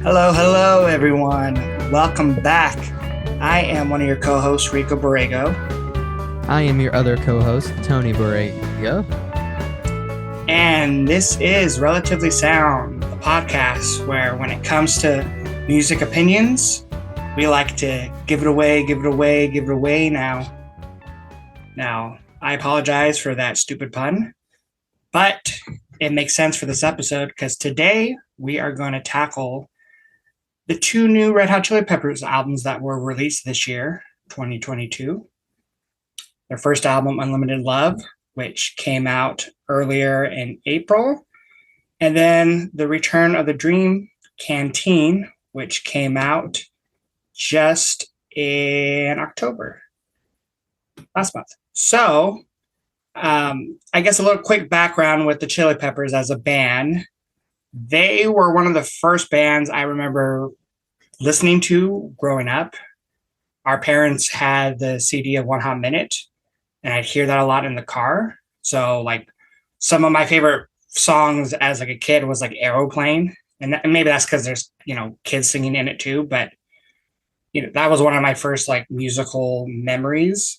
Hello, hello, everyone. Welcome back. I am one of your co-hosts, Rico Borrego. I am your other co-host, Tony Borrego. And this is Relatively Sound, a podcast where when it comes to music opinions, we like to give it away now. Now, I apologize for that stupid pun, but it makes sense for this episode because today we are going to tackle the two new Red Hot Chili Peppers albums that were released this year, 2022. Their first album, Unlimited Love, which came out earlier in April. And then The Return of the Dream, Canteen, which came out just in October, last month. So, I guess a little quick background with the Chili Peppers as a band. They were one of the first bands I remember listening to growing up. Our parents had the CD of One Hot Minute, and I'd hear that a lot in the car. So, like, some of my favorite songs as like a kid was like Aeroplane, and maybe that's because there's kids singing in it too. But that was one of my first like musical memories,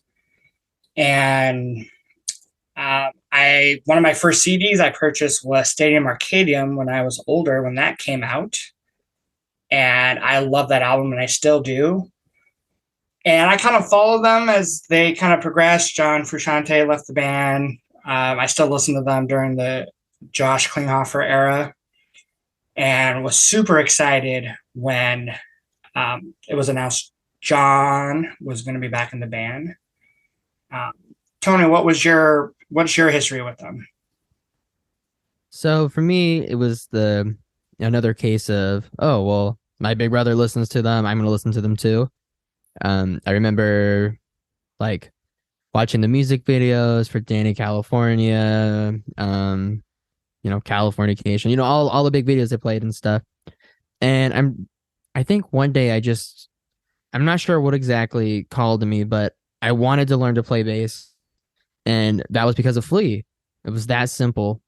and one of my first CDs I purchased was Stadium Arcadium when I was older, when that came out. And I love that album, and I still do. And I kind of followed them as they kind of progressed. John Frusciante left the band. I still listen to them during the Josh Klinghoffer era, and was super excited when it was announced John was going to be back in the band. Tony, what's your history with them? So for me, it was another case of, oh, well, my big brother listens to them. I'm going to listen to them too. I remember like watching the music videos for Danny California, Californication, all the big videos they played and stuff. And I think one day I'm not sure what exactly called to me, but I wanted to learn to play bass, and that was because of Flea. It was that simple.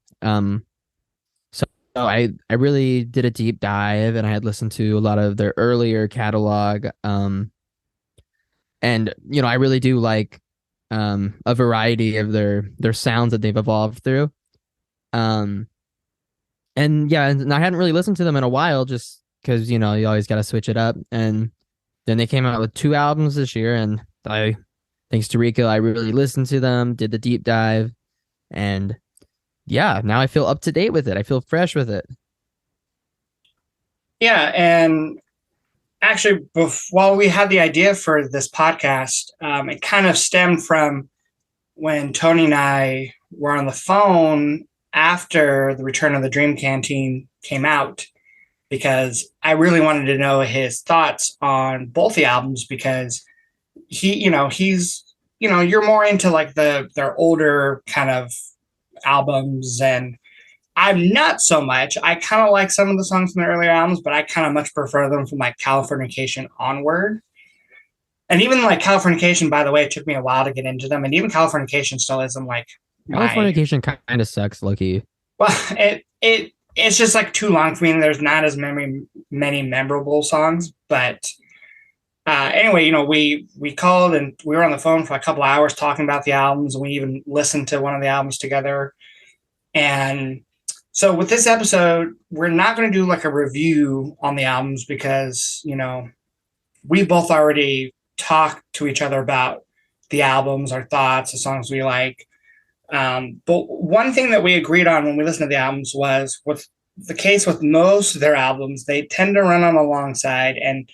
So I really did a deep dive, and I had listened to a lot of their earlier catalog. And I really do like a variety of their sounds that they've evolved through. And I hadn't really listened to them in a while, just because you always got to switch it up. And then they came out with 2 albums this year, and thanks to Rico, I really listened to them, did the deep dive, and yeah, now I feel up to date with it. I feel fresh with it. Yeah, and actually, while we had the idea for this podcast, it kind of stemmed from when Tony and I were on the phone after The Return of the Dream Canteen came out, because I really wanted to know his thoughts on both the albums, because you're more into like their older kind of albums, and I'm not so much. I kind of like some of the songs from the earlier albums, but I kind of much prefer them from like Californication onward. And even like Californication, by the way, it took me a while to get into them, and even Californication still isn't like Californication kind of sucks, Lucky. Well, it's just like too long for me, and there's not as many memorable songs. But anyway, we called, and we were on the phone for a couple hours talking about the albums, and we even listened to one of the albums together. And so with this episode, we're not going to do like a review on the albums, because we both already talked to each other about the albums, our thoughts, the songs we like. But one thing that we agreed on when we listened to the albums was, with the case with most of their albums, they tend to run on the long side. And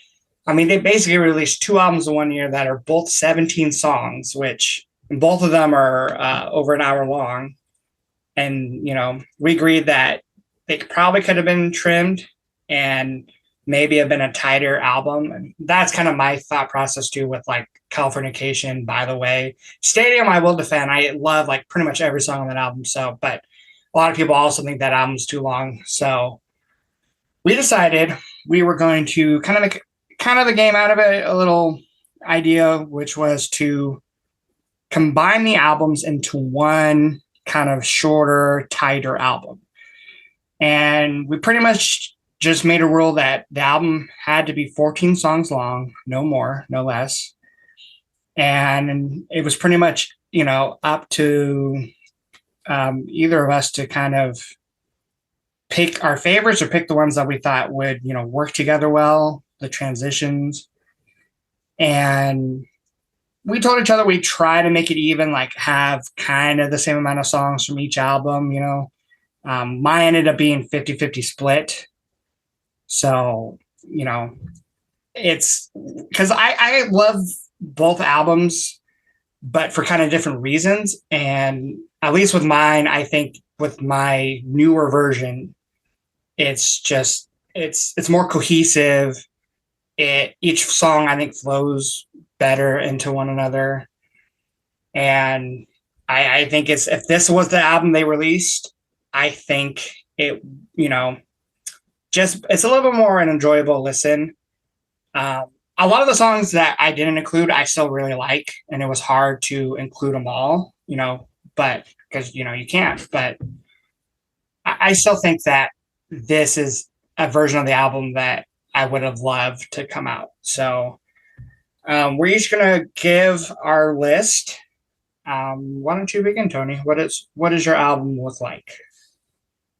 I mean, they basically released 2 albums in 1 year that are both 17 songs, which both of them are over an hour long. And, we agreed that they probably could have been trimmed and maybe have been a tighter album. And that's kind of my thought process too, with like Californication, by the way. Stadium, I will defend. I love like pretty much every song on that album. So, but a lot of people also think that album's too long. So we decided we were going to kind of make a game out of it, a little idea, which was to combine the albums into one kind of shorter, tighter album. And we pretty much just made a rule that the album had to be 14 songs long, no more, no less. And it was pretty much, up to either of us to kind of pick our favorites or pick the ones that we thought would, work together well, the transitions. And we told each other we try to make it even, like have kind of the same amount of songs from each album, Mine ended up being 50-50 split. So, it's because I love both albums, but for kind of different reasons. And at least with mine, I think with my newer version, it's more cohesive. Each song I think flows better into one another. And I think if this was the album they released, I think it, just it's a little bit more an enjoyable listen. A lot of the songs that I didn't include, I still really like, and it was hard to include them all, but because you can't. But I still think that this is a version of the album that I would have loved to come out. So we're each gonna give our list. Why don't you begin, Tony? What does your album look like?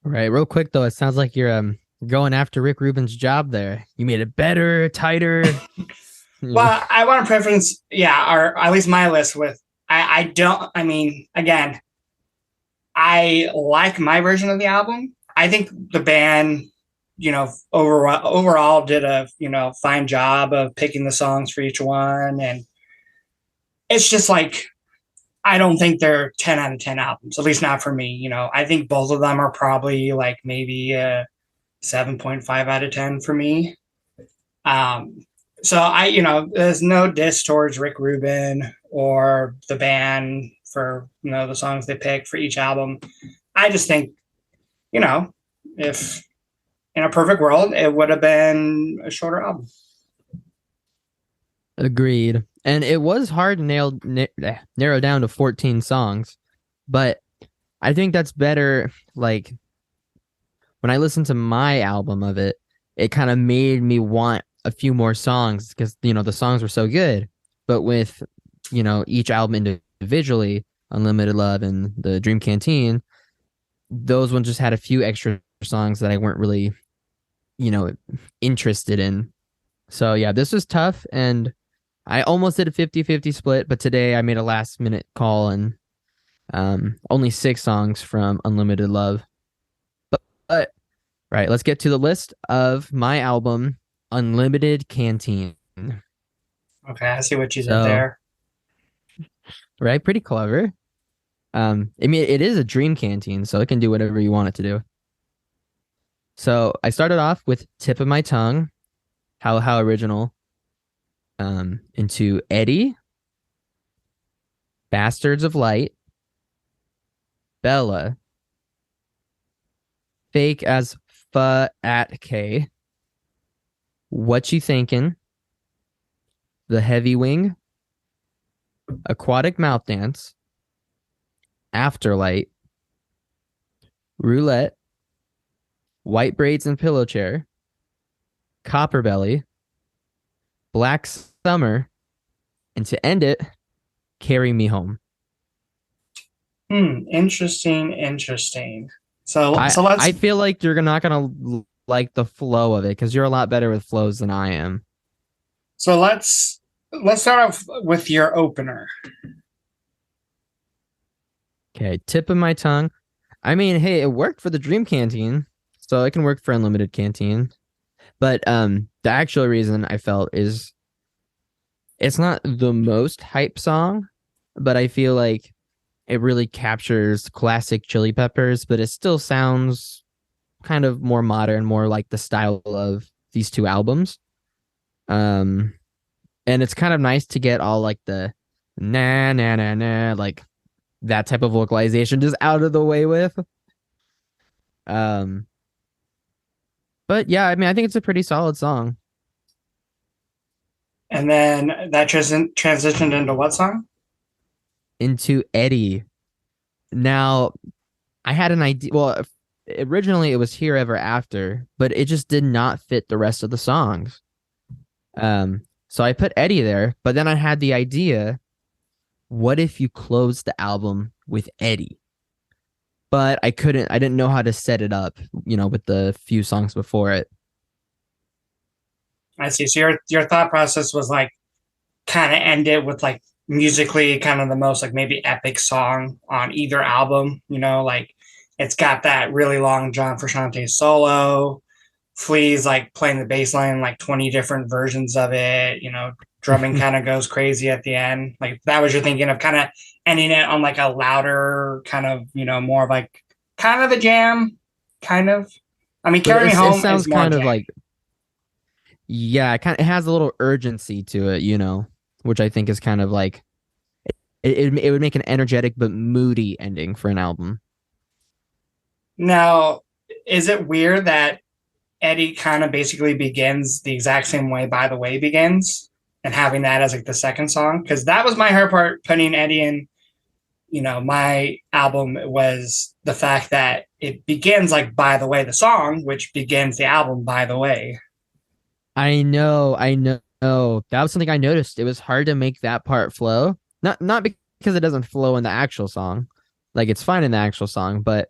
Right, real quick though, it sounds like you're going after Rick Rubin's job there. You made it better, tighter. Well, I want to preference, or at least my list with. I don't. I mean, again, I like my version of the album. I think the band, overall did a fine job of picking the songs for each one, and it's just like I don't think they're 10 out of 10 albums, at least not for me. I think both of them are probably like maybe 7.5 out of 10 for me. So there's no diss towards Rick Rubin or the band for, the songs they pick for each album. I just think, if in a perfect world, it would have been a shorter album. Agreed. And it was hard to narrow down to 14 songs, but I think that's better. Like when I listened to my album of it, it kind of made me want a few more songs because, the songs were so good. But with, each album individually, Unlimited Love and the Dream Canteen, those ones just had a few extra songs that I weren't really, interested in. So yeah, this was tough. And I almost did a 50-50 split, but today I made a last minute call and only 6 songs from Unlimited Love. But right, let's get to the list of my album, Unlimited Canteen. Okay, I see what you did there. Right, pretty clever. I mean, it is a dream canteen, so it can do whatever you want it to do. So I started off with Tip of My Tongue, how original. Into Eddie, Bastards of Light, Bella, Fake as at K, What You Thinking, The Heavy Wing, Aquatic Mouth Dance, Afterlight, Roulette, White Braids and Pillow Chair, Copper Belly, Black Summer, and to end it, Carry Me Home. Interesting. So let's. I feel like you're not gonna like the flow of it because you're a lot better with flows than I am. So let's start off with your opener. Okay, Tip of My Tongue. I mean, hey, it worked for the Dream Canteen, so it can work for Unlimited Canteen. But the actual reason I felt is it's not the most hype song, but I feel like it really captures classic Chili Peppers, but it still sounds kind of more modern, more like the style of these two albums. And it's kind of nice to get all like the na na na na, like that type of vocalization just out of the way with. But yeah, I mean, I think it's a pretty solid song. And then that transitioned into what song? Into Eddie. Now, I had an idea. Well, originally it was Here Ever After, but it just did not fit the rest of the songs. So I put Eddie there, but then I had the idea, what if you closed the album with Eddie? But I didn't know how to set it up, with the few songs before it. I see. So your thought process was like kind of end it with like musically kind of the most like maybe epic song on either album. Like it's got that really long John Frusciante solo. Flea's like playing the bass line like 20 different versions of it. Drumming kind of goes crazy at the end. Like that was your thinking of kind of ending it on like a louder kind of more of like kind of a jam, kind of. I mean, But Carry Me it Home sounds is more kind of jam. like, yeah, it has a little urgency to it, which I think is kind of like it would make an energetic but moody ending for an album. Now, is it weird that Eddie kind of basically begins the exact same way By the Way begins and having that as like the second song? Because that was my hard part putting Eddie in, my album was the fact that it begins like By the Way, the song, which begins the album By the Way. I know. That was something I noticed. It was hard to make that part flow. Not because it doesn't flow in the actual song. Like it's fine in the actual song, but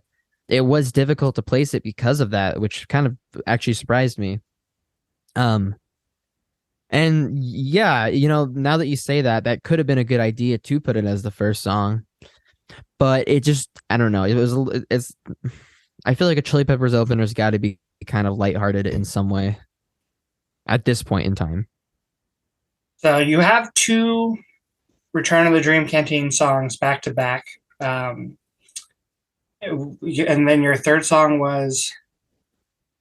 it was difficult to place it because of that, which kind of actually surprised me. Um and yeah, now that you say that, that could have been a good idea to put it as the first song. But it just, I don't know. It's I feel like a Chili Peppers opener's got to be kind of lighthearted in some way at this point in time. So you have two Return of the Dream Canteen songs back to back. And then your third song was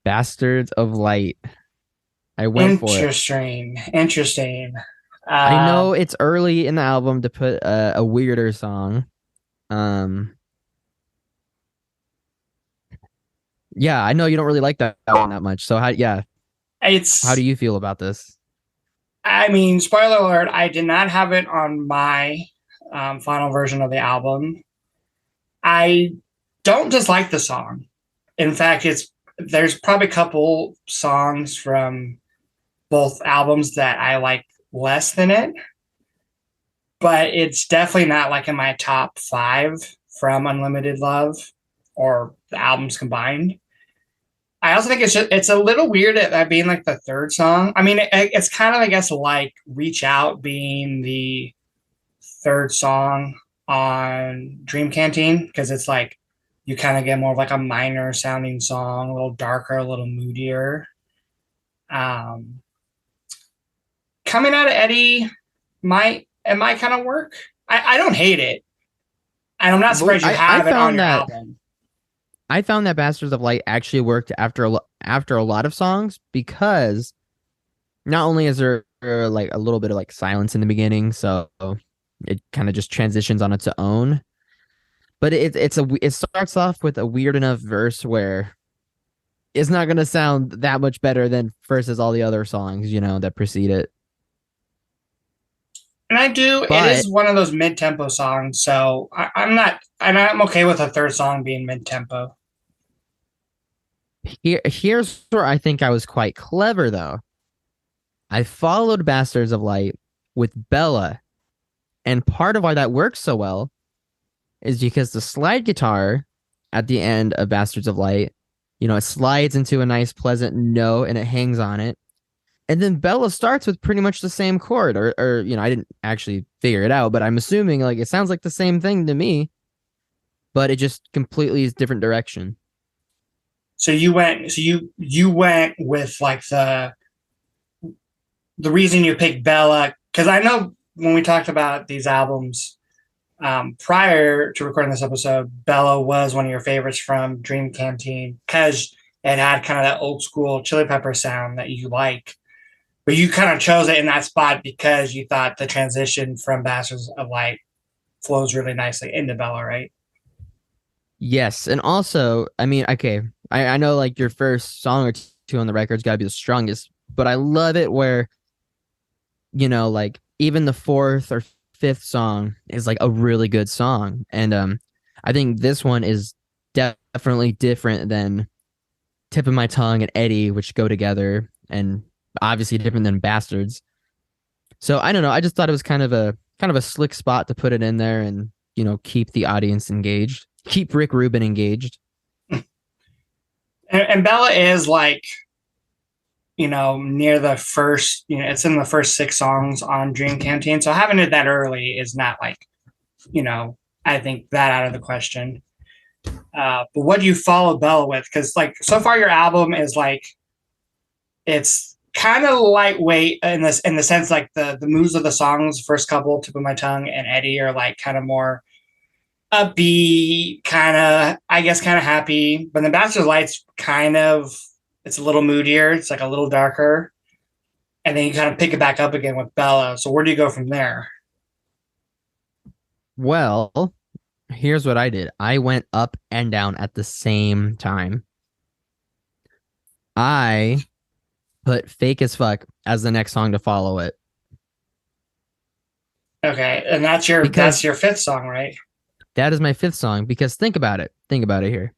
Bastards of Light. I went for it. interesting. I Uh, know it's early in the album to put a weirder song. Um, yeah, I know you don't really like that one that much. So how do it's, you feel about this? I mean, spoiler alert, I did not have it on my final version of the album. I don't dislike the song. In fact, there's probably a couple songs from both albums that I like less than it, but it's definitely not like in my top five from Unlimited Love or the albums combined. I also think it's a little weird at that being like the third song. I mean, it's kind of I guess like Reach Out being the third song on Dream Canteen because it's like you kind of get more of like a minor sounding song, a little darker, a little moodier. Um, Coming out of Eddie might kind of work. I don't hate it, and I'm not Well, surprised you I have it on found your that album. Bastards of Light actually worked after a lot of songs because not only is there like a little bit of like silence in the beginning, so it kind of just transitions on its own. But it starts off with a weird enough verse where it's not gonna sound that much better than versus all the other songs, that precede it. And I do. It But is one of those mid-tempo songs, so I'm not. I'm okay with a third song being mid-tempo. here's where I think I was quite clever though. I followed Bastards of Light with Bella, and part of why that works so well is because the slide guitar at the end of Bastards of Light, it slides into a nice pleasant note and it hangs on it. And then Bella starts with pretty much the same chord, or I didn't actually figure it out, but I'm assuming like it sounds like the same thing to me, but it just completely is different direction. So you went with like the reason you picked Bella because I know when we talked about these albums prior to recording this episode, Bella was one of your favorites from Dream Canteen because it had kind of that old school Chili Pepper sound that you like. But you kind of chose it in that spot because you thought the transition from Bastards of Light flows really nicely into Bella, right? Yes, and also, I mean, okay, I know like your first song or two on the record's got to be the strongest, but I love it where, like even the fourth or fifth song is like a really good song, and I think this one is definitely different than Tip of My Tongue and Eddie, which go together, and obviously different than Bastards. So I don't know. I just thought it was kind of a slick spot to put it in there and, keep the audience engaged, keep Rick Rubin engaged. And Bella is like, near the first, it's in the first 6 songs on Dream Canteen. So having it that early is not like, I think that out of the question. But what do you follow Bella with? Because like so far your album is like, it's kind of lightweight in the sense like the moves of the songs, first couple, Tip of My Tongue and Eddie, are like kind of more upbeat, kind of, I guess, kind of happy. But the Bachelor Lights it's a little moodier. It's like a little darker. And then you kind of pick it back up again with Bella. So where do you go from there? Well, here's what I did. I went up and down at the same time. I put Fake as Fuck as the next song to follow it. Okay. And that's your 5th song, right? That is my 5th song, because think about it. Think about it here.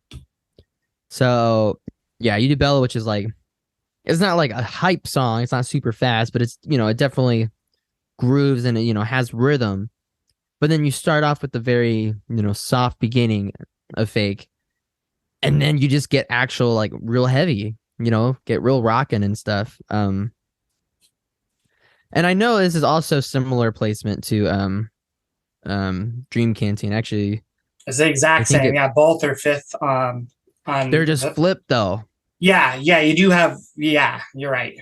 So, yeah, you do Bella, which is like, it's not like a hype song. It's not super fast, but it's, it definitely grooves and it, has rhythm. But then you start off with the very, soft beginning of Fake. And then you just get actual, like, real heavy, get real rocking and stuff. And I know this is also similar placement to Dream Canteen. Actually, it's the exact same. Yeah, both are 5th on they're just flipped though. Yeah, you do have, you're right.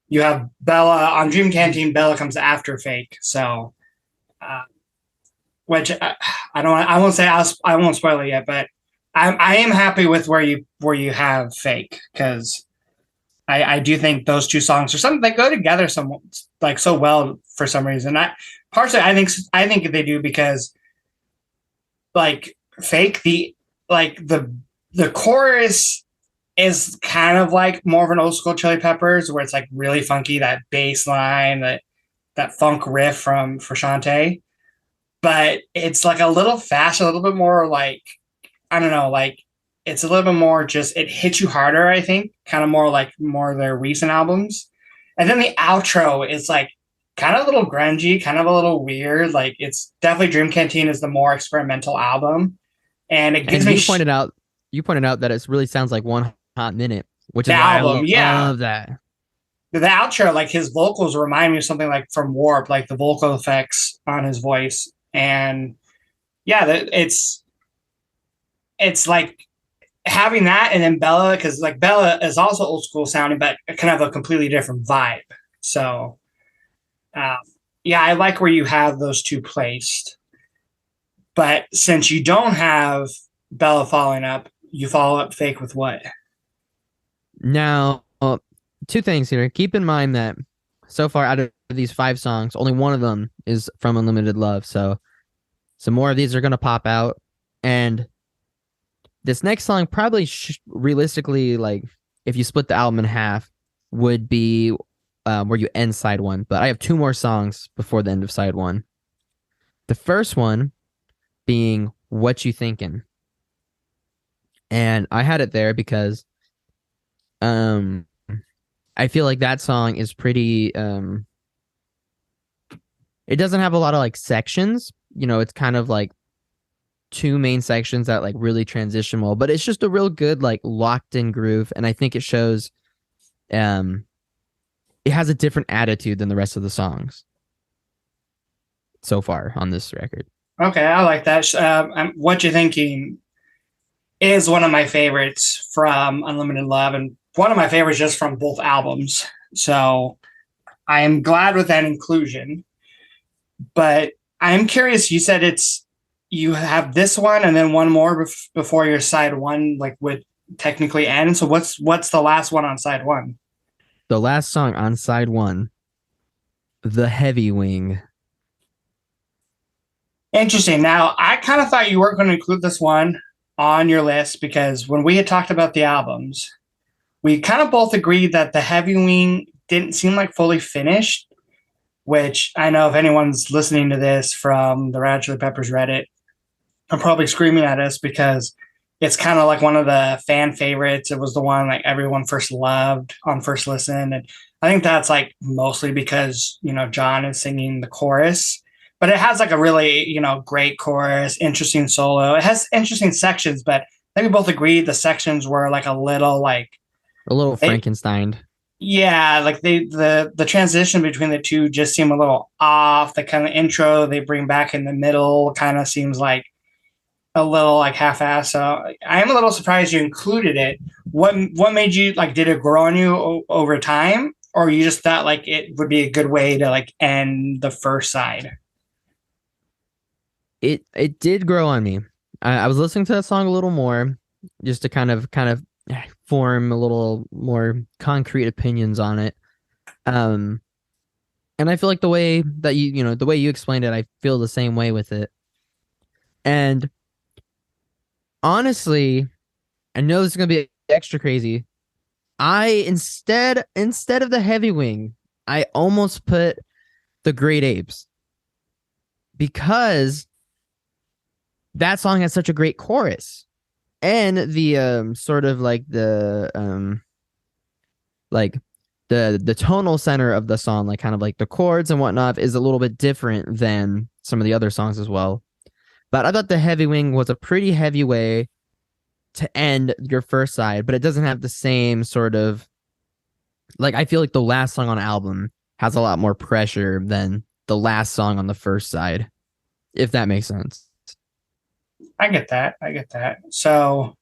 You have Bella on Dream Canteen. Bella comes after Fake. So which I won't say, I won't spoil it yet, but I am happy with where you have Fake, because I do think those 2 songs are something that go together so well for some reason. Partially I think they do because like Fake, the chorus is kind of like more of an old school Chili Peppers, where it's like really funky, that bass line, that funk riff for Shantae. But it's like a little faster, a little bit more like, I don't know, like it's a little bit more just, it hits you harder, I think, kind of more like more of their recent albums. And then the outro is like kind of a little grungy, kind of a little weird. Like it's definitely Dream Canteen is the more experimental album. And it gives me you pointed out that it really sounds like One Hot Minute, which is why album, I love that. The outro, like his vocals remind me of something like from Warp, like the vocal effects on his voice. And yeah, it's like having that, and then Bella, because like Bella is also old school sounding, but kind of a completely different vibe. So I like where you have those 2 placed. But since you don't have Bella following up, you follow up Fake with what? Now, 2 things here. Keep in mind that so far out of these 5 songs, only one of them is from Unlimited Love. So some more of these are going to pop out. And this next song probably realistically, like if you split the album in half, would be where you end side 1. But I have 2 more songs before the end of side 1. The first one being What You Thinking. And I had it there because I feel like that song is pretty it doesn't have a lot of like sections. It's kind of like 2 main sections that like really transition well, but it's just a real good like locked in groove, and I think it shows it has a different attitude than the rest of the songs so far on this record. Okay, I like that. What You Thinking is one of my favorites from Unlimited Love, and one of my favorites just from both albums. So I am glad with that inclusion. But I'm curious, you said you have this one and then one more before your side 1 like would technically end. So what's the last one on side 1? The last song on side 1, The Heavy Wing. Interesting. Now, I kind of thought you weren't going to include this one on your list, because when we had talked about the albums, we kind of both agreed that The Heavy Wing didn't seem like fully finished, which I know if anyone's listening to this from the Red Chili Peppers Reddit, are probably screaming at us, because It's kind of like one of the fan favorites. It was the one like everyone first loved on first listen. And I think that's like mostly because, John is singing the chorus, but it has like a really, great chorus, interesting solo. It has interesting sections, but I think we both agreed the sections were like a little like, A little they, Frankenstein. yeah, like the transition between the two just seem a little off. The kind of intro they bring back in the middle kind of seems like a little like half-assed. So I am a little surprised you included it. What made you like? Did it grow on you over time, or you just thought like it would be a good way to like end the first side? It did grow on me. I was listening to that song a little more, just to kind of form a little more concrete opinions on it. Um, and I feel like the way that the way you explained it, I feel the same way with it. And honestly, I know this is gonna be extra crazy. I instead of the heavy wing, I almost put the Great Apes because that song has such a great chorus. And the sort of like the tonal center of the song, like kind of like the chords and whatnot, is a little bit different than some of the other songs as well. But I thought the heavy wing was a pretty heavy way to end your first side, but it doesn't have the same sort of like I feel like the last song on the album has a lot more pressure than the last song on the first side, if that makes sense. I get that. I get that. So,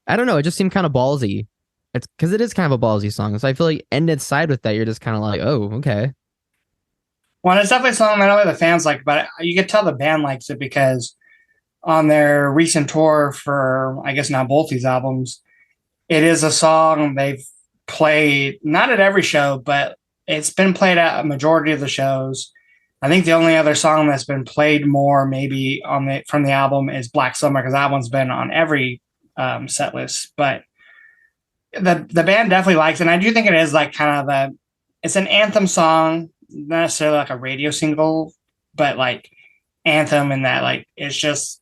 I don't know, it just seemed kind of ballsy. It's because it is kind of a ballsy song. So I feel like ended side with that, you're just kind of like, oh, okay. well, it's definitely something not only the fans like, but you could tell the band likes it because on their recent tour for, I guess now both these albums, it is a song they've played not at every show, but it's been played at a majority of the shows. I think the only other song that's been played more maybe on the from the album is Black Summer because that one's been on every set list. But the band definitely likes it. And I do think it is like kind of it's an anthem song, not necessarily like a radio single, but like anthem in that like it's just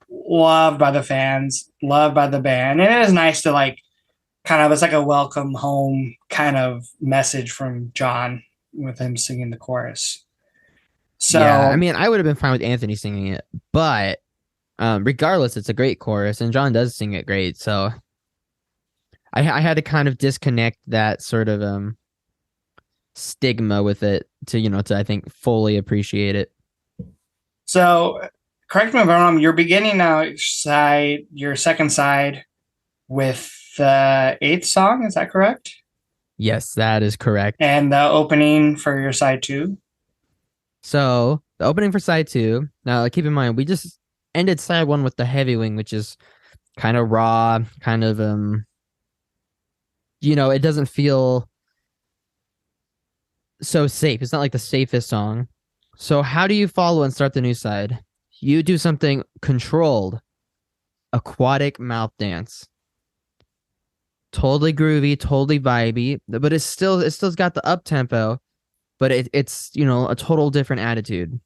loved by the fans, loved by the band, and it is nice to like kind of it's like a welcome home kind of message from John with him singing the chorus. Yeah, I So mean, I would have been fine with Anthony singing it, but regardless, it's a great chorus, and John does sing it great. So I had to kind of disconnect that sort of stigma with it to to I think fully appreciate it. so correct me if I'm wrong. You're beginning now side your second side with the eighth song. Is that correct? Yes, that is correct. And the opening for your side two. So the opening for side two. Now, keep in mind, we just ended side one with the heavy wing, which is kind of raw, kind of it doesn't feel so safe. It's not like the safest song. So how do you follow and start the new side? You do something controlled, aquatic mouth dance. Totally groovy, totally vibey, but it's still got the up tempo, but it's a total different attitude.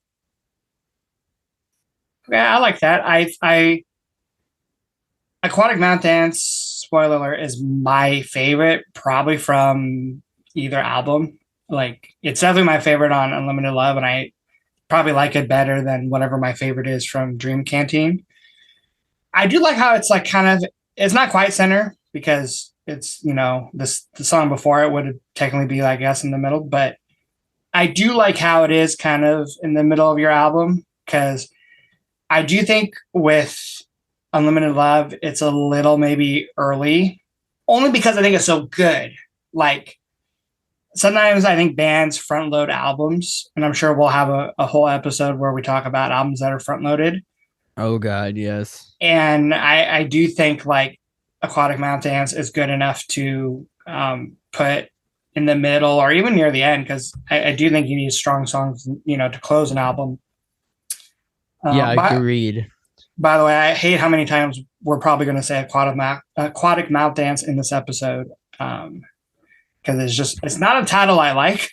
Yeah, I like that. I Aquatic Mount Dance, spoiler alert, is my favorite, probably from either album. Like, it's definitely my favorite on Unlimited Love, and I probably like it better than whatever my favorite is from Dream Canteen. I do like how it's like kind of, it's not quite center because it's, the song before it would technically be, I guess, in the middle, but I do like how it is kind of in the middle of your album because I do think with Unlimited Love, it's a little maybe early, only because I think it's so good. Like sometimes I think bands front load albums, and I'm sure we'll have a whole episode where we talk about albums that are front loaded. Oh God, yes. And I do think like Aquatic Mount Dance is good enough to put in the middle or even near the end because I do think you need strong songs, to close an album. Yeah, But agreed. by the way, I hate how many times we're probably going to say aquatic mouth dance in this episode because it's not a title I like,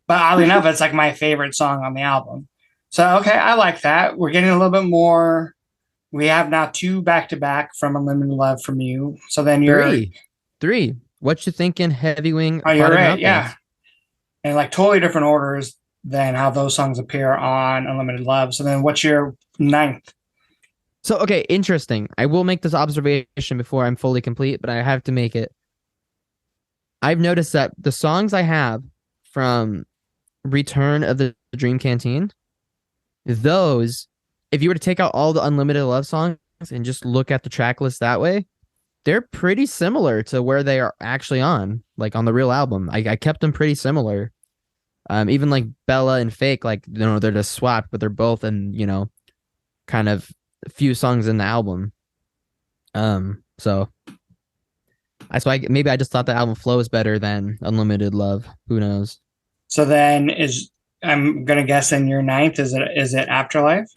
but oddly enough, it's like my favorite song on the album. So okay, I like that. We're getting a little bit more We have now two back to back from Unlimited Love from you. So then Three. Three. What you thinking? Heavy Wing, oh, you're Aquatic right. Mouth Yeah. Dance. And like totally different orders than how those songs appear on Unlimited Love. So then what's your ninth? So, okay, interesting. I will make this observation before I'm fully complete, but I have to make it. I've noticed that the songs I have from Return of the Dream Canteen, those, if you were to take out all the Unlimited Love songs and just look at the track list that way, they're pretty similar to where they are actually on, like on the real album. I kept them pretty similar. Even like Bella and Fake, like, they're just swapped, but they're both in, kind of a few songs in the album. So that's why maybe I just thought the album flows better than Unlimited Love. Who knows? So then I'm gonna guess in your ninth is it Afterlife?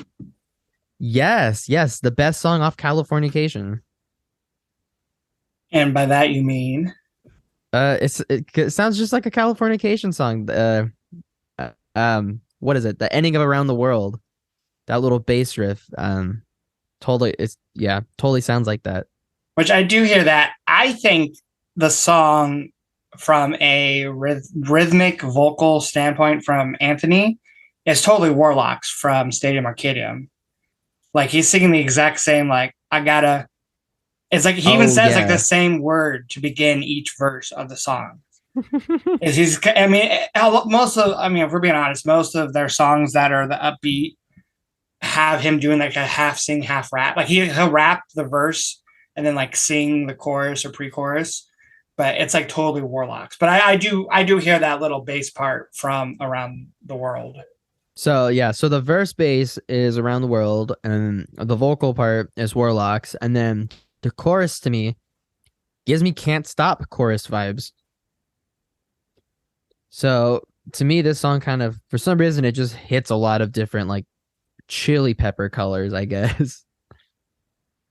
Yes, the best song off Californication. And by that you mean It sounds just like a Californication song. What is it? The ending of Around the World. That little bass riff. Totally sounds like that. which I do hear that. I think the song from a rhythmic vocal standpoint from Anthony is totally Warlocks from Stadium Arcadium. Like he's singing the exact same, like, I gotta. It's like he even Oh says like the yeah. same word to begin each verse of the song. Is he's, I mean, if we're being honest, most of their songs that are the upbeat have him doing like a half sing, half rap. Like he'll rap the verse and then like sing the chorus or pre-chorus, but it's like totally Warlocks. But I do hear that little bass part from Around the World. So yeah, so the verse bass is Around the World, and the vocal part is Warlocks, and then the chorus to me gives me Can't Stop chorus vibes. So to me, this song kind of, for some reason, it just hits a lot of different like chili pepper colors, I guess.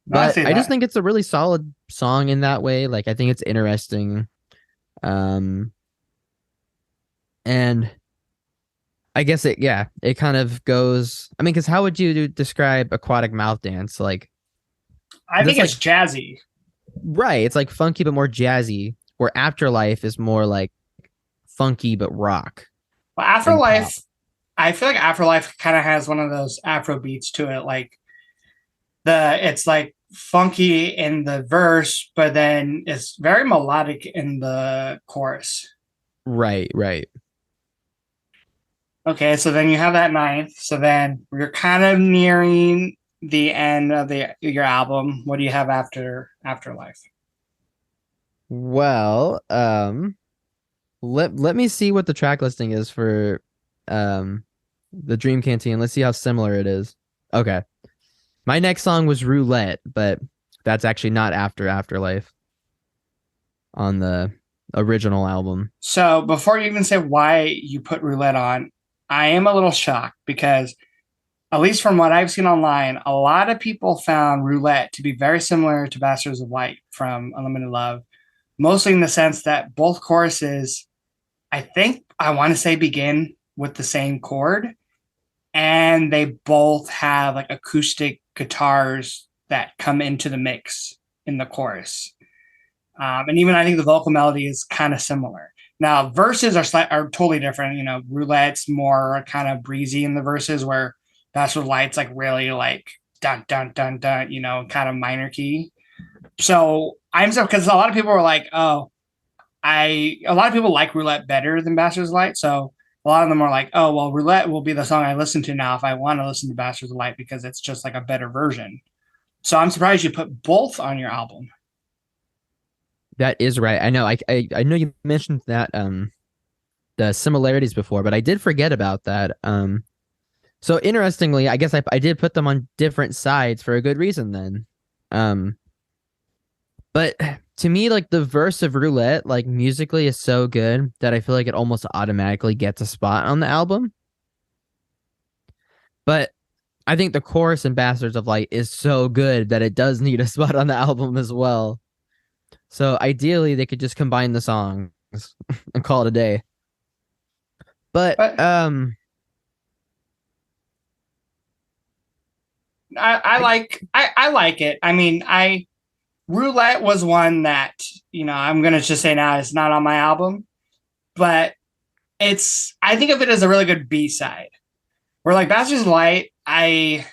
No, I But see I just that. think it's a really solid song in that way. Like I think it's interesting. Um and I guess it kind of goes, I mean, because how would you describe Aquatic Mouth Dance? Like, I think that's it's like, jazzy. right, it's like funky but more jazzy, where Afterlife is more like funky but rock But and pop. Afterlife, I feel like Afterlife kind of has one of those Afro beats to it. Like it's like funky in the verse, but then it's very melodic in the chorus. Right. Okay, so then you have that ninth. So then you're kind of nearing the end of your album. What do you have after Afterlife? Well, let me see what the track listing is for um the Dream Canteen. Let's see how similar it is. Okay. My next song was Roulette, but that's actually not after Afterlife on the original album. So before you even say why you put Roulette on, I am a little shocked because, at least from what I've seen online, a lot of people found Roulette to be very similar to Bastards of Light from Unlimited Love, mostly in the sense that both choruses, I think I want to say, begin with the same chord, and they both have like acoustic guitars that come into the mix in the chorus. And even I think the vocal melody is kind of similar. Now verses are totally different. Roulette's more kind of breezy in the verses, where Bachelor Light's like really like dun dun dun dun, kind of minor key. So I'm so, because a lot of people were like, oh, a lot of people like Roulette better than Bachelor's Light. So a lot of them are like, oh, well, Roulette will be the song I listen to now if I want to listen to Bachelor's Light, because it's just like a better version. So I'm surprised you put both on your album. That is right. I know. I know you mentioned that the similarities before, but I did forget about that. So interestingly, I guess I did put them on different sides for a good reason then. Um but to me, like the verse of Roulette, like musically is so good that I feel like it almost automatically gets a spot on the album. But I think the chorus in Bastards of Light is so good that it does need a spot on the album as well. So ideally they could just combine the songs and call it a day. But But I, I like it. I mean, I Roulette was one that, I'm gonna just say now it's not on my album, but I think of it as a really good B side. Where like Bastards Light, it's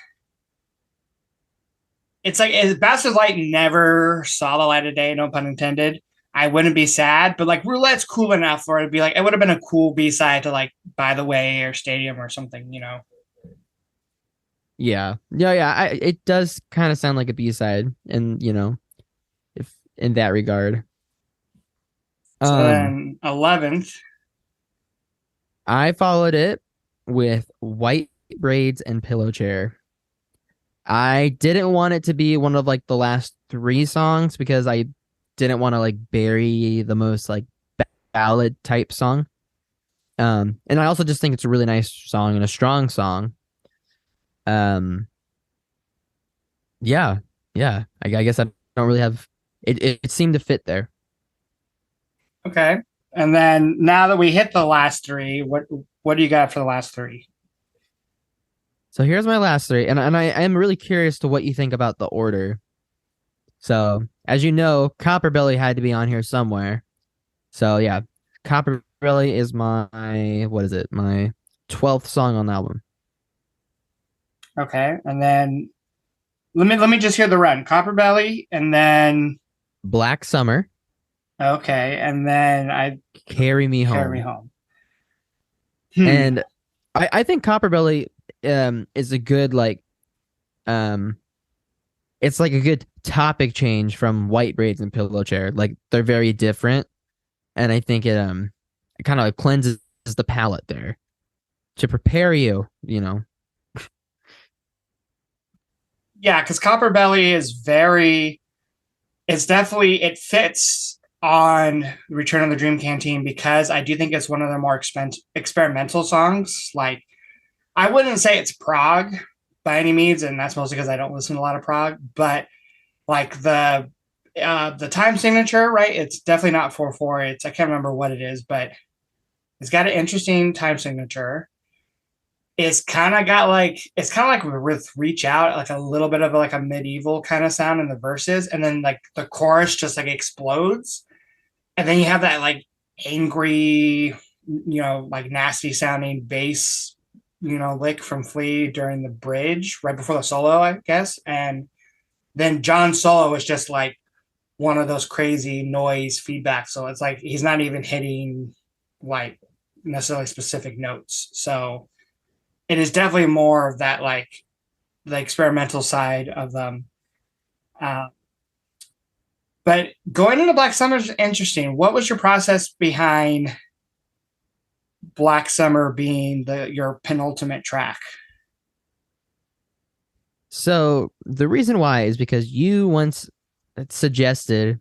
like if Bastards Light never saw the light of day, no pun intended. I wouldn't be sad, but like Roulette's cool enough for it to be like it would have been a cool B side to like By the Way or Stadium or something. yeah. It does kind of sound like a B-side, and if in that regard. So Um, then 11th, I followed it with White Braids and Pillow Chair. I didn't want it to be one of like the last three songs because I didn't want to like bury the most like ballad type song. And I also just think it's a really nice song and a strong song. Um, yeah, yeah. I guess I don't really have it. It seemed to fit there. okay. And then now that we hit the last three, what do you got for the last three? So here's my last three, and I am really curious to what you think about the order. So as you know, Copperbelly had to be on here somewhere. So yeah, Copperbelly is my what is it? My 12th song on the album. Okay, and then let me just hear the run. Copper Belly, and then Black Summer, okay, and then I Carry Me Carry Me Home. Home. Hmm. And I think Copperbelly is a good like um it's like a good topic change from White Braids and Pillow Chair. Like they're very different, and I think it kind of cleanses the palate there to prepare you. Yeah, because Copper Belly is very. It's definitely it fits on Return of the Dream Canteen because I do think it's one of their more experimental songs. Like I wouldn't say it's prog by any means, and that's mostly because I don't listen to a lot of prog. But like the time signature, right? It's definitely not 4/4. I can't remember what it is, but it's got an interesting time signature. It's kind of like with Reach Out, like a little bit of like a medieval kind of sound in the verses, and then like the chorus just like explodes, and then you have that like angry, like nasty sounding bass, lick from Flea during the bridge right before the solo, I guess, and then John's solo is just like one of those crazy noise feedback. So it's like he's not even hitting like necessarily specific notes. So it is definitely more of that like the experimental side of them. Uh, but going into Black Summer is interesting. What was your process behind Black Summer being your penultimate track? So the reason why is because you once suggested,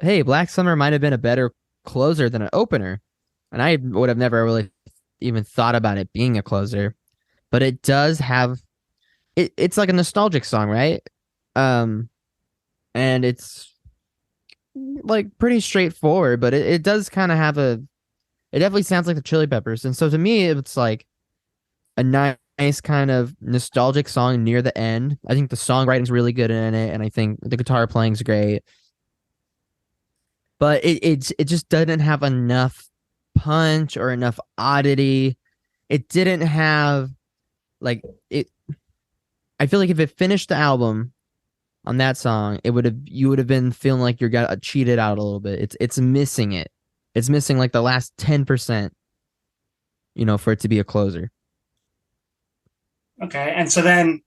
hey, Black Summer might have been a better closer than an opener. And I would have never really even thought about it being a closer. But it does have it's like a nostalgic song, right? Um and it's like pretty straightforward, but it does kind of have it definitely sounds like the Chili Peppers. And so to me it's like a nice kind of nostalgic song near the end. I think the songwriting's really good in it, and I think the guitar playing's great. But it just doesn't have enough punch or enough oddity. It didn't have like it. I feel like if it finished the album on that song, you would have been feeling like you got cheated out a little bit. It's missing it. It's missing like the last 10%, for it to be a closer. Okay, and so then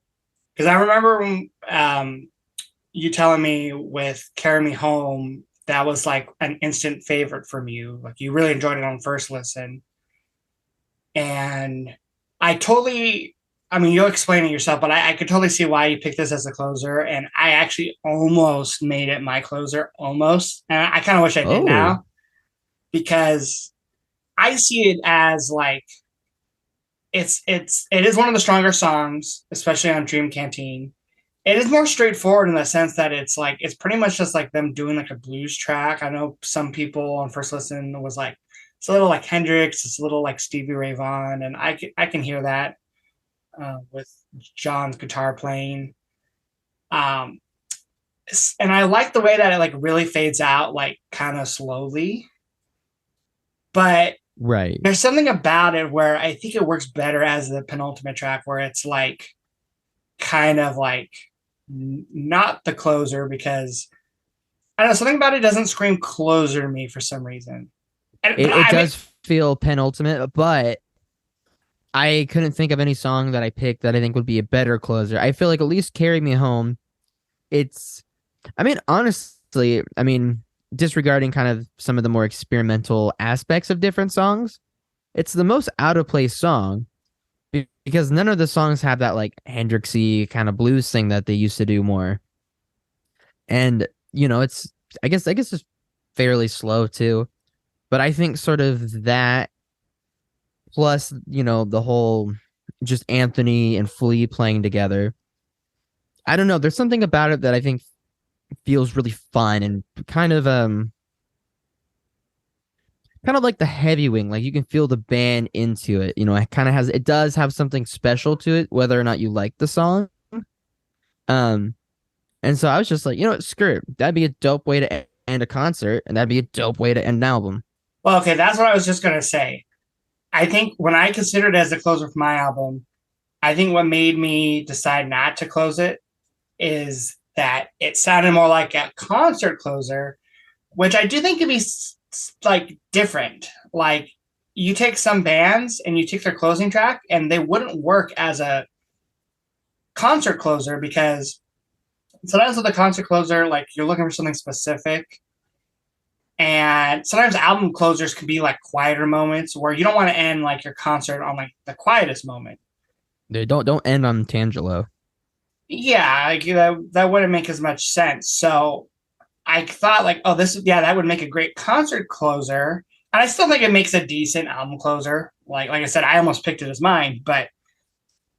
because I remember you telling me with Carry Me Home that was like an instant favorite from you. Like you really enjoyed it on first listen. And I totally, I mean, you'll explain it yourself, but I could totally see why you picked this as a closer. And I actually almost made it my closer, almost. And I kind of wish I did Oh, now because I see it as like, it is one of the stronger songs, especially on Dream Canteen. It is more straightforward in the sense that it's pretty much just like them doing like a blues track. I know some people on first listen was like it's a little like Hendrix, it's a little like Stevie Ray Vaughan, and I can hear that with John's guitar playing. Um, and I like the way that it like really fades out, like kind of slowly. But Right. there's something about it where I think it works better as the penultimate track, where it's like kind of like not the closer because I don't know, something about it doesn't scream closer to me for some reason. But It I mean, does feel penultimate, but I couldn't think of any song that I picked that I think would be a better closer. I feel like at least Carry Me Home, it's I mean, honestly, I mean, disregarding kind of some of the more experimental aspects of different songs, it's the most out of place song because none of the songs have that like Hendrixy kind of blues thing that they used to do more. And it's I guess it's fairly slow too. But I think sort of that plus, the whole just Anthony and Flea playing together. I don't know. There's something about it that I think feels really fun and kind of like the heavy wing. Like you can feel the band into it. It does have something special to it, whether or not you like the song. Um, and so I was just like, screw it. That'd be a dope way to end a concert, and that'd be a dope way to end an album. well, okay, that's what I was just gonna say. I think when I considered it as the closer for my album, I think what made me decide not to close it is that it sounded more like a concert closer, which I do think could be like different. Like you take some bands and you take their closing track, and they wouldn't work as a concert closer because sometimes with a concert closer, like you're looking for something specific. And sometimes album closers can be like quieter moments where you don't want to end like your concert on like the quietest moment. Dude, don't end on Tangelo. Yeah, like that wouldn't make as much sense. So I thought like, oh, that would make a great concert closer. And I still think it makes a decent album closer. Like I said, I almost picked it as mine, but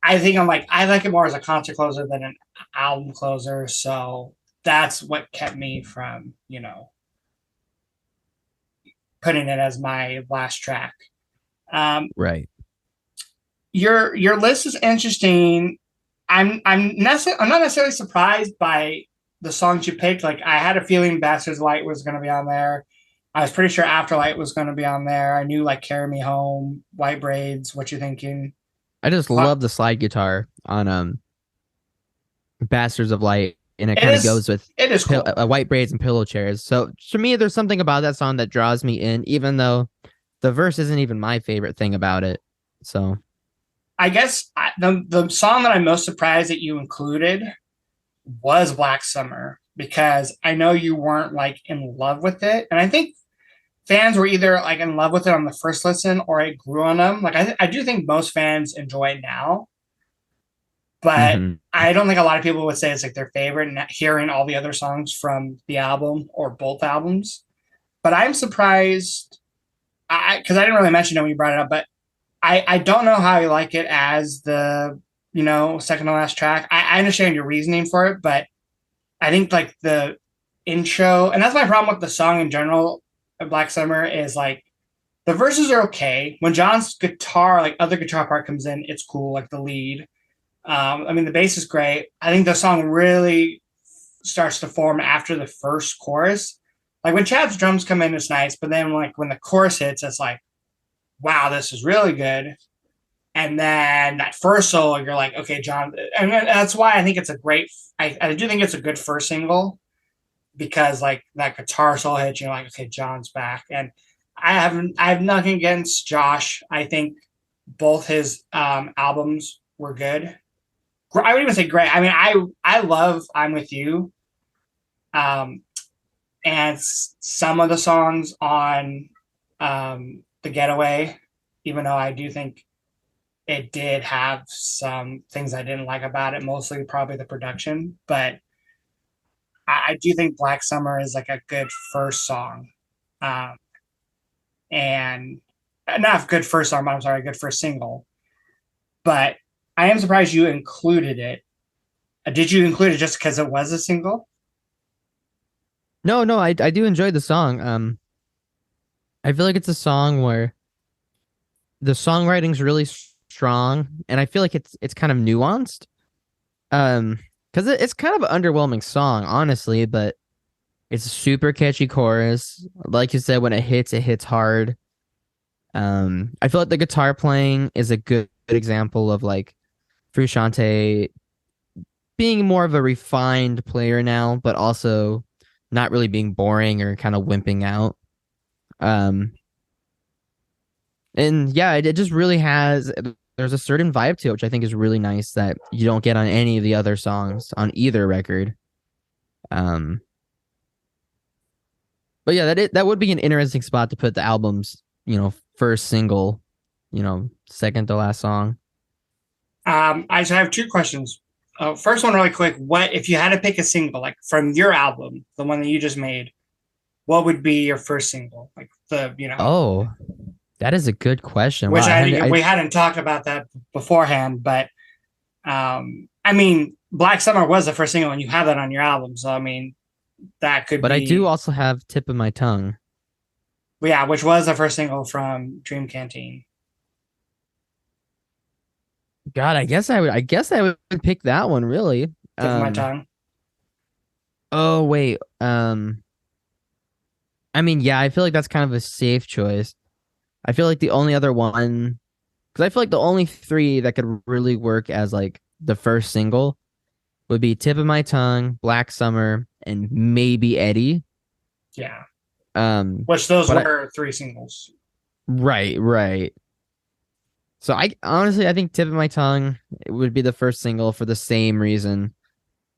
I like it more as a concert closer than an album closer. So that's what kept me from, putting it as my last track. Um, Right. your list is interesting. I'm not necessarily surprised by the songs you picked. Like I had a feeling Bastard's Light was going to be on there. I was pretty sure Afterlight was going to be on there. I knew like Carry Me Home, White Braids. What you thinking? I just Uh, love the slide guitar on Bastards of Light, and it it kind of is goes with it is cool. white braids and pillow chairs. So for me, there's something about that song that draws me in, even though the verse isn't even my favorite thing about it. So I guess the song that I'm most surprised that you included was Black Summer because I know you weren't like in love with it, and I think fans were either like in love with it on the first listen or it grew on them. Like I do think most fans enjoy it now, but mhm. I don't think a lot of people would say it's like their favorite. And hearing all the other songs from the album or both albums, but I'm surprised. Because I didn't really mention it when you brought it up, but I don't know how you like it as the second to last track. I understand your reasoning for it, but I think like the intro, and that's my problem with the song in general. Black Summer is like the verses are okay. When John's guitar, like other guitar part comes in, it's cool, like the lead. I mean, the bass is great. I think the song really starts to form after the first chorus. Like when Chad's drums come in, it's nice, but then like when the chorus hits, it's like, wow, this is really good. And then that first solo, you're like, okay, John, and that's why I think it's a great. I do think it's a good first single because like that guitar solo hits, you're like, okay, John's back, and I have nothing against Josh. I think both his albums were good. I would even say great. I mean, I love I'm With You, um, and some of the songs on The Getaway, even though I do think it did have some things I didn't like about it, mostly probably the production, but I do think Black Summer is like a good first song. Um, and not a good first song, but I'm sorry, a good first single. But I am surprised you included it. Did you include it just because it was a single? No, no, I do enjoy the song. I feel like it's a song where the songwriting's really strong, and I feel like it's kind of nuanced. Um, because it's kind of an underwhelming song, honestly, but it's a super catchy chorus. Like you said, when it hits hard. I feel like the guitar playing is a good example of like Frusciante being more of a refined player now, but also not really being boring or kind of wimping out. Um, and yeah, it just really has. There's a certain vibe to it, which I think is really nice that you don't get on any of the other songs on either record. Um, but yeah, that would be an interesting spot to put the album's, first single, second to last song. I just have two questions. First one, really quick. What if you had to pick a single, like from your album, the one that you just made? What would be your first single? Like Oh, that is a good question. Wow, which I hadn't. we hadn't talked about that beforehand, but I mean, Black Summer was the first single, and you have that on your album, so I mean, that could But I do be, also have "Tip of My Tongue." yeah, which was the first single from Dream Canteen. God, I guess I would. I guess I would pick that one. Really. Tip of my tongue. Oh wait. I mean, yeah, I feel like that's kind of a safe choice. I feel like the only other one, because I feel like the only three that could really work as like the first single would be "Tip of My Tongue," "Black Summer," and maybe "Eddie." Yeah, Um, which those but were three singles. right, right. So I honestly, I think "Tip of My Tongue" it would be the first single for the same reason.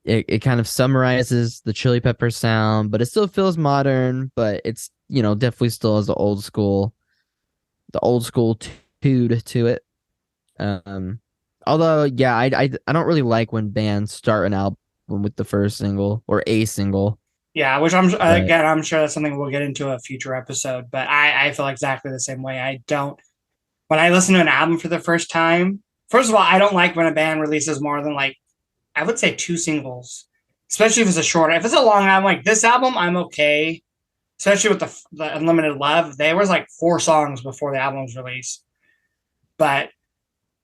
It kind of summarizes the Chili Pepper sound, but it still feels modern, but it's, definitely still has the old school tude to it. Um, although, yeah, I don't really like when bands start an album with the first single or a single, Yeah, which but I'm sure that's something we'll get into a future episode. But I feel exactly the same way. I don't when I listen to an album for the first time. First of all, I don't like when a band releases more than like I would say two singles, especially if it's a short. If it's a long album like this album, I'm okay. Especially with the Unlimited Love, there was like four songs before the album was released. But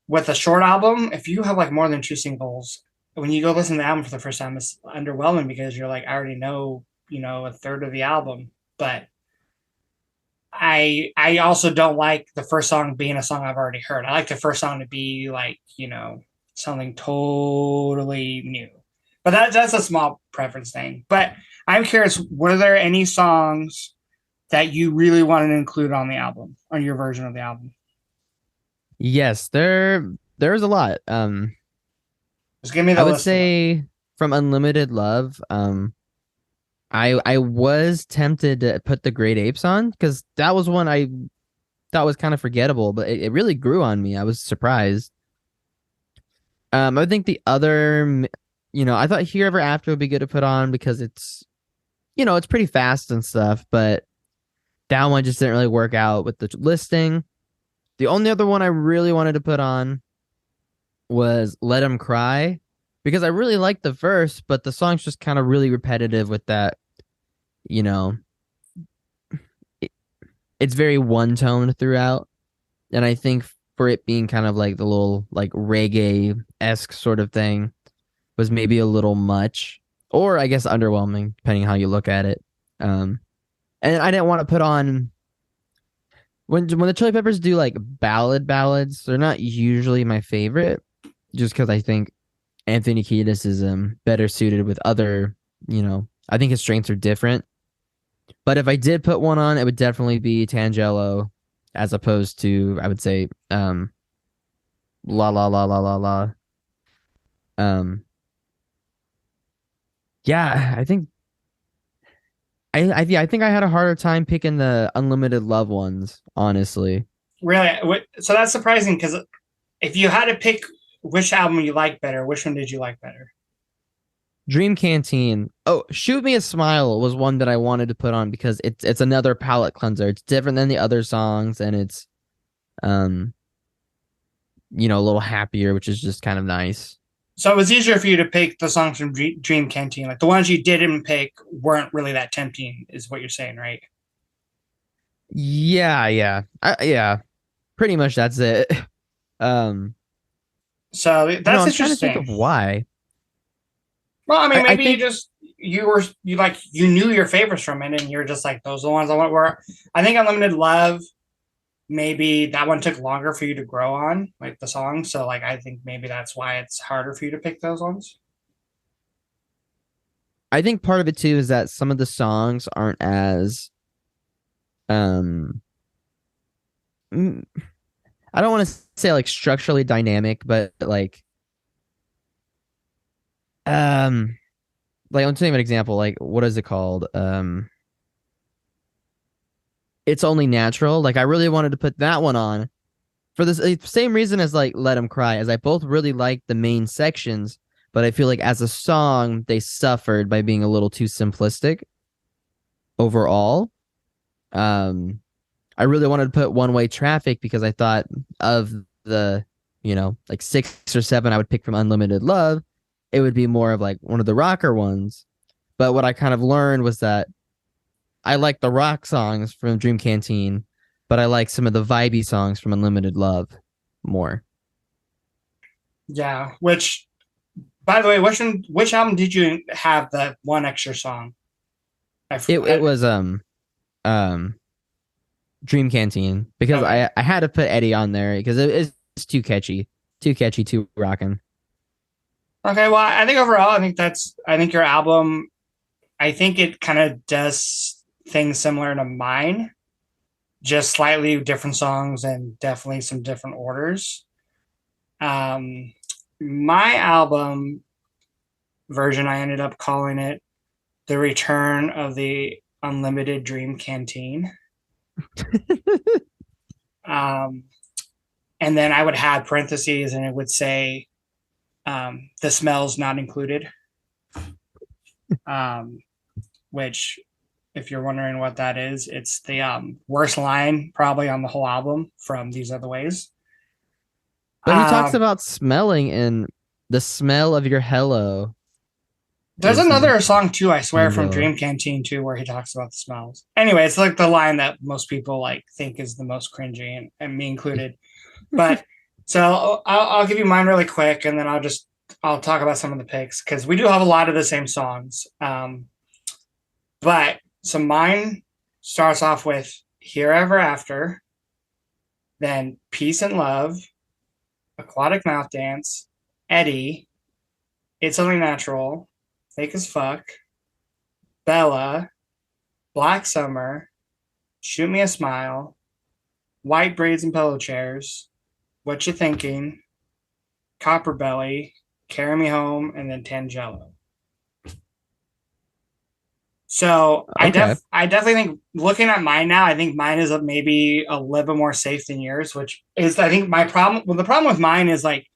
with a short album, if you have like more than two singles, when you go listen to the album for the first time, it's underwhelming because you're like, I already know, a third of the album. But I also don't like the first song being a song I've already heard. I like the first song to be like, something totally new. But that's a small preference thing. But I'm curious, were there any songs that you really wanted to include on the album, on your version of the album? yes, there's a lot. Just give me I the would list of them. say from Unlimited Love, I was tempted to put the Great Apes on because that was one I thought was kind of forgettable, but it really grew on me. I was surprised. I think the other, I thought Here Ever After would be good to put on because it's pretty fast and stuff, but that one just didn't really work out with the listing. The only other one I really wanted to put on was Let 'Em Cry because I really liked the verse, but the song's just kind of really repetitive with that, you know, it, it's very one tone throughout. And I think for it being kind of like the little like reggae-esque sort of thing was maybe a little much, or I guess underwhelming, depending on how you look at it. Um, and I didn't want to put on when the Chili Peppers do like ballads, they're not usually my favorite, just because I think Anthony Kiedis is better suited with other, I think his strengths are different. But if I did put one on, it would definitely be Tangelo, as opposed to I would say La La La La La La. Um, yeah, I think I had a harder time picking the Unlimited Love ones, honestly. Really? So that's surprising because if you had to pick which album you like better, which one did you like better? Dream Canteen. Oh, Shoot Me a Smile was one that I wanted to put on because it's another palate cleanser. It's different than the other songs and it's um a little happier, which is just kind of nice. So it was easier for you to pick the songs from Dream Canteen. Like the ones you didn't pick weren't really that tempting, is what you're saying, right? Yeah, yeah. Yeah. Pretty much that's it. Um So I don't know, that's I'm trying to think interesting. of why. Well, I mean, I maybe think you knew your favorites from it, and you're just like those are the ones I want. Where I think Unlimited Love, maybe that one took longer for you to grow on, like the song. So like I think maybe that's why it's harder for you to pick those ones. I think part of it too is that some of the songs aren't as um mm, I don't want to say like structurally dynamic, but um like I'll tell you an example. Like what is it called? It's Only Natural. Like I really wanted to put that one on for the same reason as like Let 'Em Cry, as I both really like the main sections, but I feel like as a song they suffered by being a little too simplistic overall. Um, I really wanted to put One Way Traffic because I thought of the, like 6 or 7 I would pick from Unlimited Love, it would be more of like one of the rocker ones. But what I kind of learned was that I like the rock songs from Dream Canteen, but I like some of the vibey songs from Unlimited Love more. Yeah. Which, by the way, which album did you have the one extra song? It was um Dream Canteen because Okay. I had to put Eddie on there because it's too catchy, too rocking. Okay. Well, I think overall, I think your album, I think it kind of does things similar to mine, just slightly different songs and definitely some different orders. Um, my album version, I ended up calling it The Return of the Unlimited Dream Canteen. Um, and then I would have parentheses and it would say, the smells not included. Um, which, if you're wondering what that is, it's the worst line probably on the whole album from These Other Ways. But he talks Um, about smelling and the smell of your hello there's is another song too, I swear, from yellow. Dream Canteen too, where he talks about the smells. Anyway, it's like the line that most people like think is the most cringy, and me included. But so I'll give you mine really quick, and then I'll talk about some of the picks because we do have a lot of the same songs. But so mine starts off with Here Ever After, then Peace and Love, Aquatic Mouth Dance, Eddie, It's Only Natural, Fake as Fuck, Bella, Black Summer, Shoot Me a Smile, White Braids and Pillow Chairs, What You Thinking, Copper Belly, Carry Me Home, and then Tangelo. So Okay. I definitely think looking at mine now, I think mine is maybe a little bit more safe than yours, which is I think my problem. Well, the problem with mine is like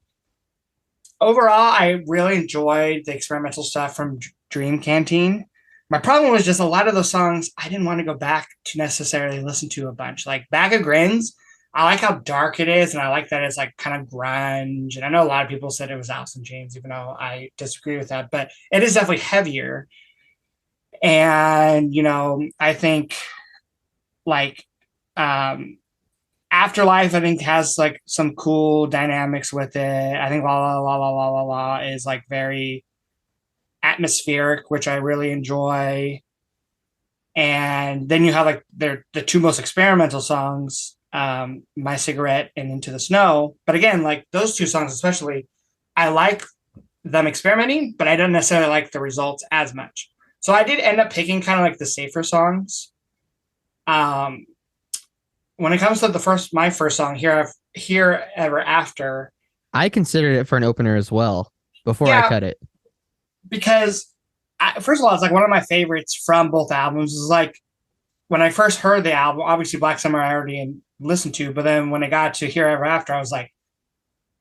overall, I really enjoyed the experimental stuff from Dream Canteen. My problem was just a lot of those songs I didn't want to go back to necessarily listen to a bunch. Like Bag of Grins, I like how dark it is, and I like that it's like kind of grunge. And I know a lot of people said it was Alice in Chains, even though I disagree with that, but it is definitely heavier. And I think like um Afterlife, I think has like some cool dynamics with it. I think La La La La La La La is like very atmospheric, which I really enjoy. And then you have like the two most experimental songs, My Cigarette and Into the Snow. But again, like those two songs especially, I like them experimenting, but I don't necessarily like the results as much. So I did end up picking kind of like the safer songs. Um, when it comes to my first song, Here Ever After, I considered it for an opener as well before I yeah, cut it. because first of all, it's like one of my favorites from both albums. Is like when I first heard the album, obviously Black Summer I already listened to, but then when it got to Here Ever After, I was like,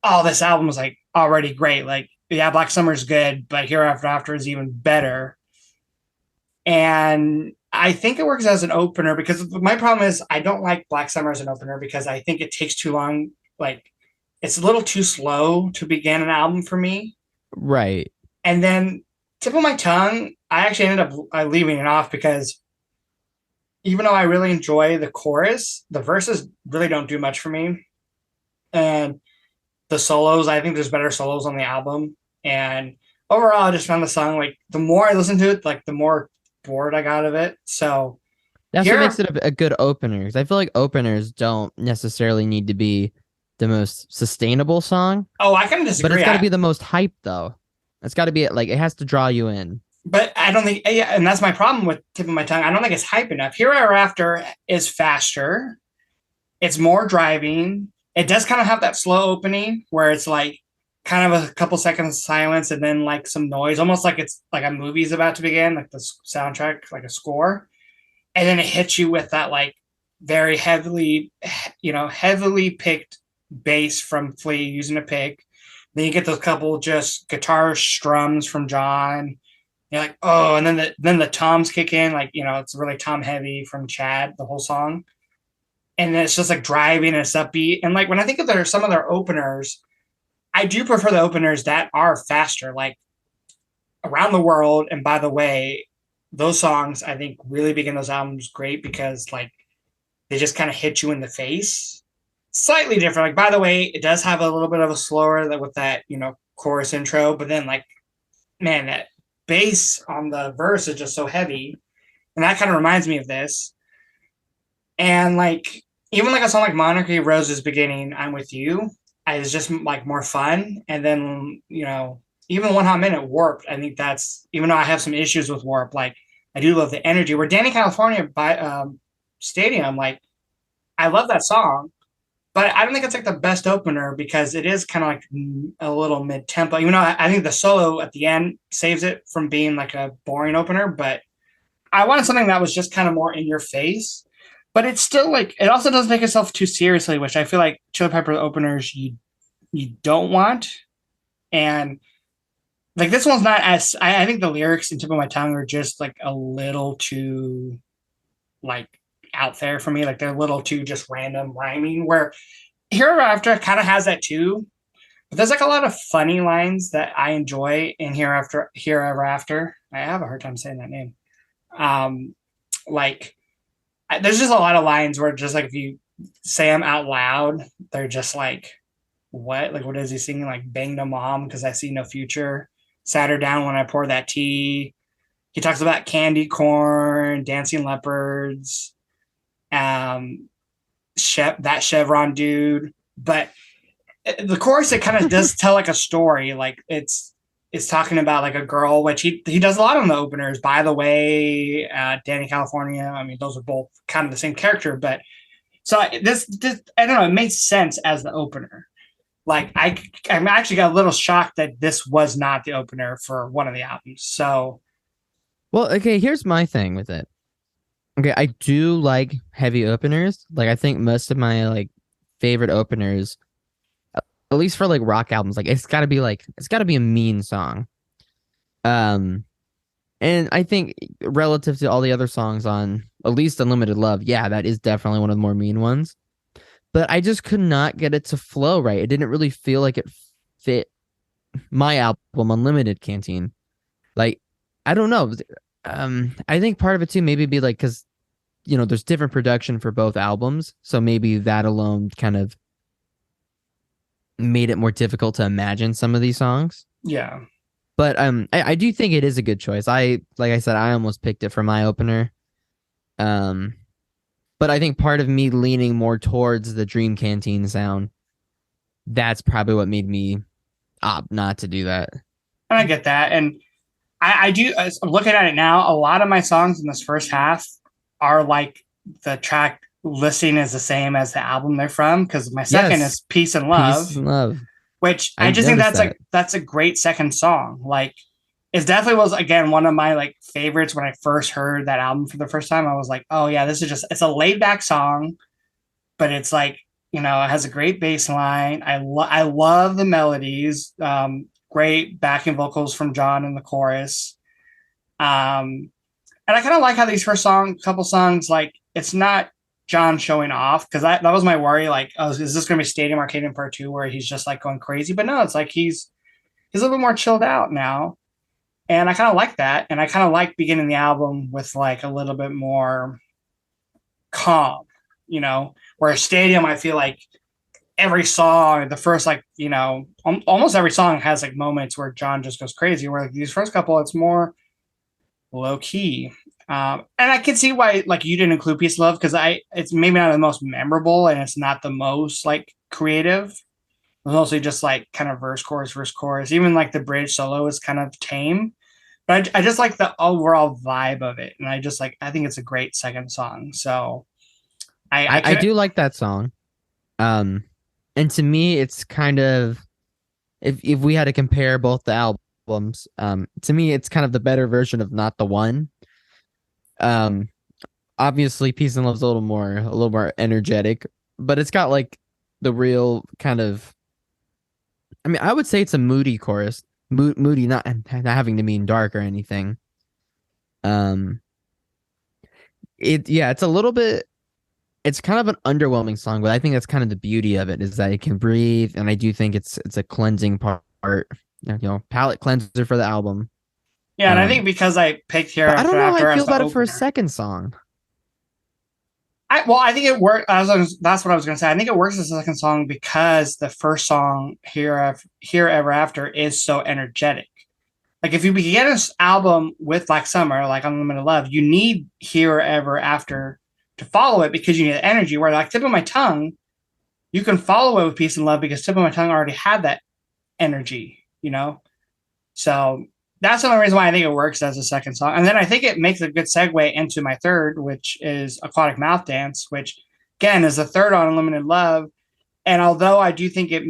oh, this album was like already great. Like, yeah, Black Summer's good, but Here After is even better. And I think it works as an opener because my problem is I don't like Black Summer as an opener because I think it takes too long. Like, it's a little too slow to begin an album for me. Right. And then Tip of My Tongue, I actually ended up leaving it off because even though I really enjoy the chorus, the verses really don't do much for me. And the solos, I think there's better solos on the album. And overall, I just found the song like the more I listened to it, like the more bored I got of it. So That's what makes here, it a good opener. Because I feel like openers don't necessarily need to be the most sustainable song, oh, I kind of but it's disagree. got to be the most hype though. It's got to be like it has to draw you in. But I don't think, yeah, and that's my problem with Tip of My Tongue. I don't think it's hype enough. Here or After is faster. It's more driving. It does kind of have that slow opening where it's like kind of a couple seconds of silence and then like some noise, almost like it's like a movie's about to begin, like the soundtrack, like a score. And then it hits you with that like very heavily, heavily picked bass from Flea using a pick. Then you get those couple just guitar strums from John. You're like, oh, and then the toms kick in, like it's really tom heavy from Chad, the whole song, and then it's just like driving and it's upbeat. And like when I think of some of their openers, I do prefer the openers that are faster, like Around the World and By the Way. Those songs I think really begin those albums great because like they just kind of hit you in the face. Slightly different. Like By the Way, it does have a little bit of a slower with that chorus intro, but then like man, that bass on the verse is just so heavy, and that kind of reminds me of this. And like even like a song like Monarchy Rose's beginning, I'm With You, is just like more fun. And then even One Hot Minute Warped, I think that's, even though I have some issues with Warp, like I do love the energy. Where Danny California by Stadium, like I love that song, but I don't think it's like the best opener because it is kind of like a little mid tempo. Even though I think the solo at the end saves it from being like a boring opener, but I wanted something that was just kind of more in your face. But it's still like it also doesn't take itself too seriously, which I feel like Chili Pepper openers you don't want. And like this one's not as I think the lyrics in Tip of My Tongue are just like a little too like out there for me. Like they're a little too just random rhyming. Where Hereafter kind of has that too, but there's like a lot of funny lines that I enjoy in Hereafter. I have a hard time saying that name. Like there's just a lot of lines where just like if you say them out loud, they're just like, what? Like what is he singing? Like bang the mom because I see no future. Sat her down when I pour that tea. He talks about candy corn, dancing leopards, um, that Chevron dude. But the chorus, it kind of does tell like a story. Like it's talking about like a girl, which he does a lot on the openers. By the Way, Danny California. I mean, those are both kind of the same character, but so this I don't know. It made sense as the opener. Like I'm actually got a little shocked that this was not the opener for one of the albums. So Well, okay, here's my thing with it. Okay, I do like heavy openers. Like I think most of my like favorite openers, at least for like rock albums, like it's got to be a mean song. Um and I think relative to all the other songs on at least Unlimited Love, yeah, that is definitely one of the more mean ones. But I just could not get it to flow right. It didn't really feel like it fit my album Unlimited Canteen. Like I don't know. I think part of it too maybe be like because there's different production for both albums, so maybe that alone kind of made it more difficult to imagine some of these songs. yeah, But I do think it is a good choice. Like I said, I almost picked it for my opener. Um, but I think part of me leaning more towards the Dream Canteen sound, that's probably what made me opt not to do that. and I get that, and I do. As I'm looking at it now, a lot of my songs in this first half are like the track listing is the same as the album they're from because my second Yes, is Peace and peace Love, and love. which I I just think noticed that. that's a great second song. Like it definitely was again one of my like favorites when I first heard that album for the first time. I was like, oh yeah, this is just it's a laid back song, but it's like it has a great bass line. I love the melodies. Great backing vocals from John in the chorus. And I kind of like how these couple songs, like it's not John showing off because that was my worry. Like, oh, is this going to be Stadium Arcadian Part 2 where he's just like going crazy? But no, it's like he's a little bit more chilled out now. And I kind of like that. And I kind of like beginning the album with like a little bit more calm, where Stadium, I feel like every song, the first like almost every song has like moments where John just goes crazy. Where like these first couple, it's more low key. And I can see why like you didn't include Peace of Love because it's maybe not the most memorable and it's not the most like creative. It's mostly just like kind of verse chorus verse chorus. Even like the bridge solo is kind of tame, but I just like the overall vibe of it, and I think it's a great second song. So I do like that song. And to me, it's kind of if we had to compare both the albums, to me, it's kind of the better version of Not the One. Um, Obviously, Peace and Love's a little more energetic, but it's got like the real kind of. I mean, I would say it's a moody chorus, moody, not having to mean dark or anything. Um, it's a little bit. It's kind of an underwhelming song, but I think that's kind of the beauty of it is that it can breathe, and I do think it's a cleansing part, palate cleanser for the album. Yeah, and I think because I picked Here But I don't After know how After I as feel the about it for a opener. second song. I think it worked. That's what I was going to say. I think it works as a second song because the first song, Here Ever After, is so energetic. Like if you begin this album with Black Summer, like Unlimited Love, you need Here Ever After to follow it because you need the energy. Where like Tip of My Tongue, you can follow it with Peace and Love because Tip of My Tongue already had that energy, you know? So that's the only reason why I think it works as a second song. And then I think it makes a good segue into my third, which is Aquatic Mouth Dance, which again is the third on Unlimited Love. And although I do think it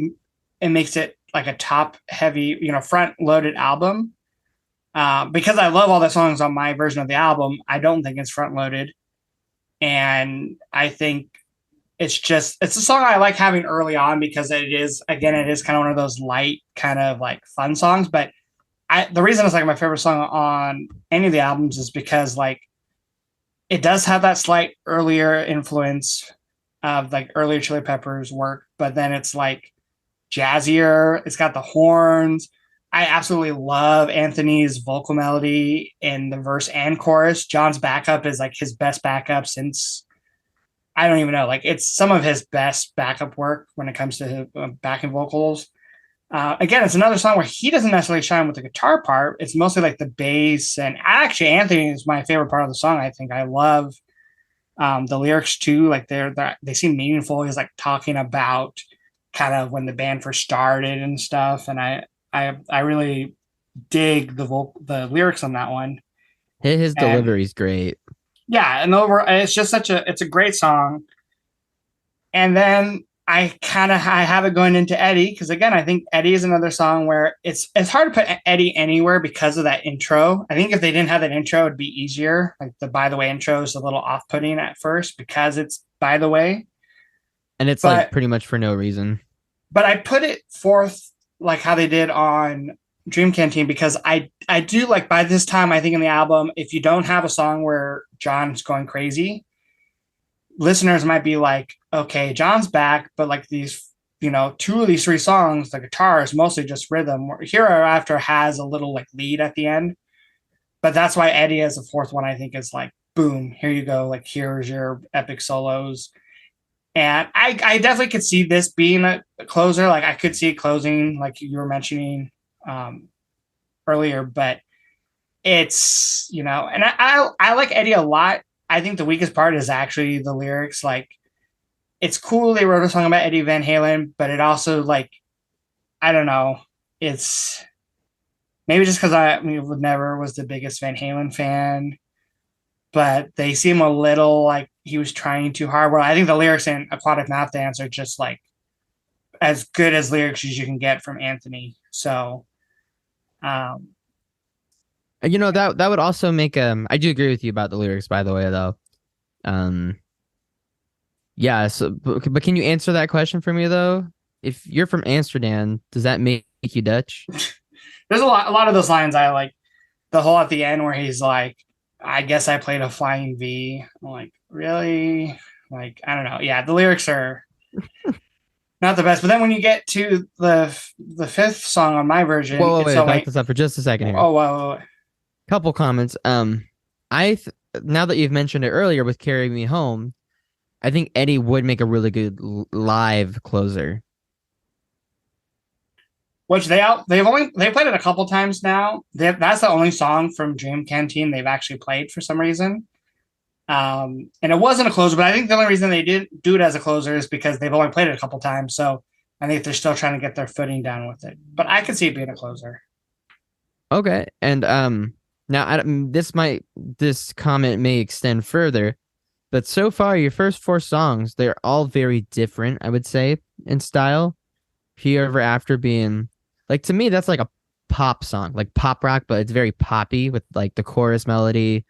makes it like a top heavy, front loaded album, because I love all the songs on my version of the album, I don't think it's front loaded. And I think it's a song I like having early on because it is kind of one of those light kind of like fun songs. But the reason it's like my favorite song on any of the albums is because like it does have that slight earlier influence of like earlier Chili Peppers work, but then it's like jazzier. It's got the horns. I absolutely love Anthony's vocal melody in the verse and chorus. John's backup is like his best backup since I don't even know. Like it's some of his best backup work when it comes to his backing vocals. Again, it's another song where he doesn't necessarily shine with the guitar part. It's mostly like the bass. And actually, Anthony is my favorite part of the song. I think I love the lyrics too. Like they seem meaningful. He's like talking about kind of when the band first started and stuff. And I really dig the lyrics on that one. His And delivery's great. yeah, and it's just it's a great song. And then I have it going into Eddie because again I think Eddie is another song where it's hard to put Eddie anywhere because of that intro. I think if they didn't have that intro, it'd be easier. Like the By the Way intro is a little off putting at first because it's By the Way, And it's like pretty much for no reason. But I put it forth like how they did on Dream Canteen because I do like by this time I think in the album if you don't have a song where John's going crazy, listeners might be like, okay, John's back, but like these, two of these three songs, the guitar is mostly just rhythm. Here After has a little like lead at the end, but that's why Eddie as the fourth one I think is like, boom, here you go, like here's your epic solos. And I definitely could see this being a closer. Like I could see it closing, like you were mentioning earlier, but it's, and I like Eddie a lot. I think the weakest part is actually the lyrics. Like, it's cool they wrote a song about Eddie Van Halen, but it also like, I don't know. It's maybe just because never was the biggest Van Halen fan, but they seem a little like he was trying too hard. Well, I think the lyrics in Aquatic Mouth Dance are just like as good as lyrics as you can get from Anthony. So, that would also make I do agree with you about the lyrics, by the way, though. Yeah, so but can you answer that question for me though? If you're from Amsterdam, does that make you Dutch? There's a lot of those lines I like. The whole at the end where he's like, I guess I played a flying V. I'm like, really? Like, I don't know. Yeah, the lyrics are not the best. But then when you get to the fifth song on my version, Wait, back this up for just a second here. Oh, whoa. Couple comments. Now that you've mentioned it earlier with Carry Me Home, I think Eddie would make a really good live closer. Which they played it a couple times now. That's the only song from Dream Canteen they've actually played for some reason. And it wasn't a closer, but I think the only reason they didn't do it as a closer is because they've only played it a couple times. So I think they're still trying to get their footing down with it. But I could see it being a closer. Okay, and now this comment may extend further, but so far your first four songs they're all very different. I would say in style. Here Ever After being like to me that's like a pop song, like pop rock, but it's very poppy with like the chorus melody.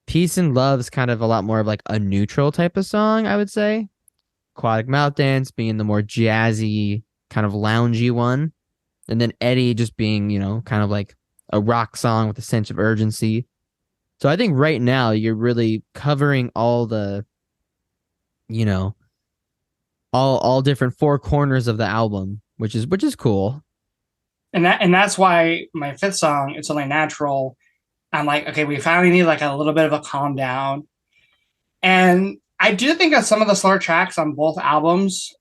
Peace and Love is kind of a lot more of like a neutral type of song, I would say. Aquatic Mouth Dance being the more jazzy, kind of loungy one. And then Eddie just being, kind of like a rock song with a sense of urgency. So I think right now you're really covering all the, you know, all different four corners of the album, which is cool. And that's why my fifth song, It's Only Natural, I'm like, okay, we finally need like a little bit of a calm down. And I do think that some of the slower tracks on both albums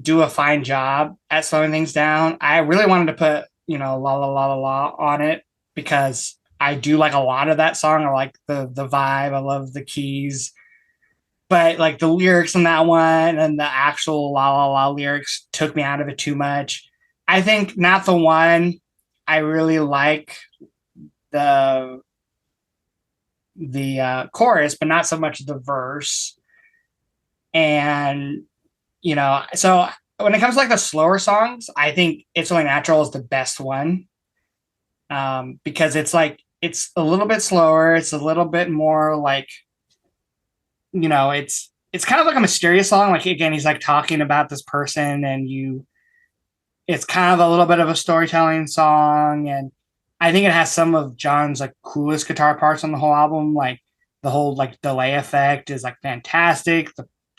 do a fine job at slowing things down. I really wanted to put, La La La La La on it because I do like a lot of that song. I like the vibe. I love the keys. But like the lyrics on that one and the actual La La La lyrics took me out of it too much. I think Not the One, I really like the chorus, but not so much the verse. And so when it comes to like the slower songs, I think It's Only Natural is the best one, because it's a little bit slower. It's a little bit more like, it's kind of like a mysterious song. Like again, he's like talking about this person, and it's kind of a little bit of a storytelling song, and I think it has some of John's like coolest guitar parts on the whole album. Like the whole like delay effect is like fantastic.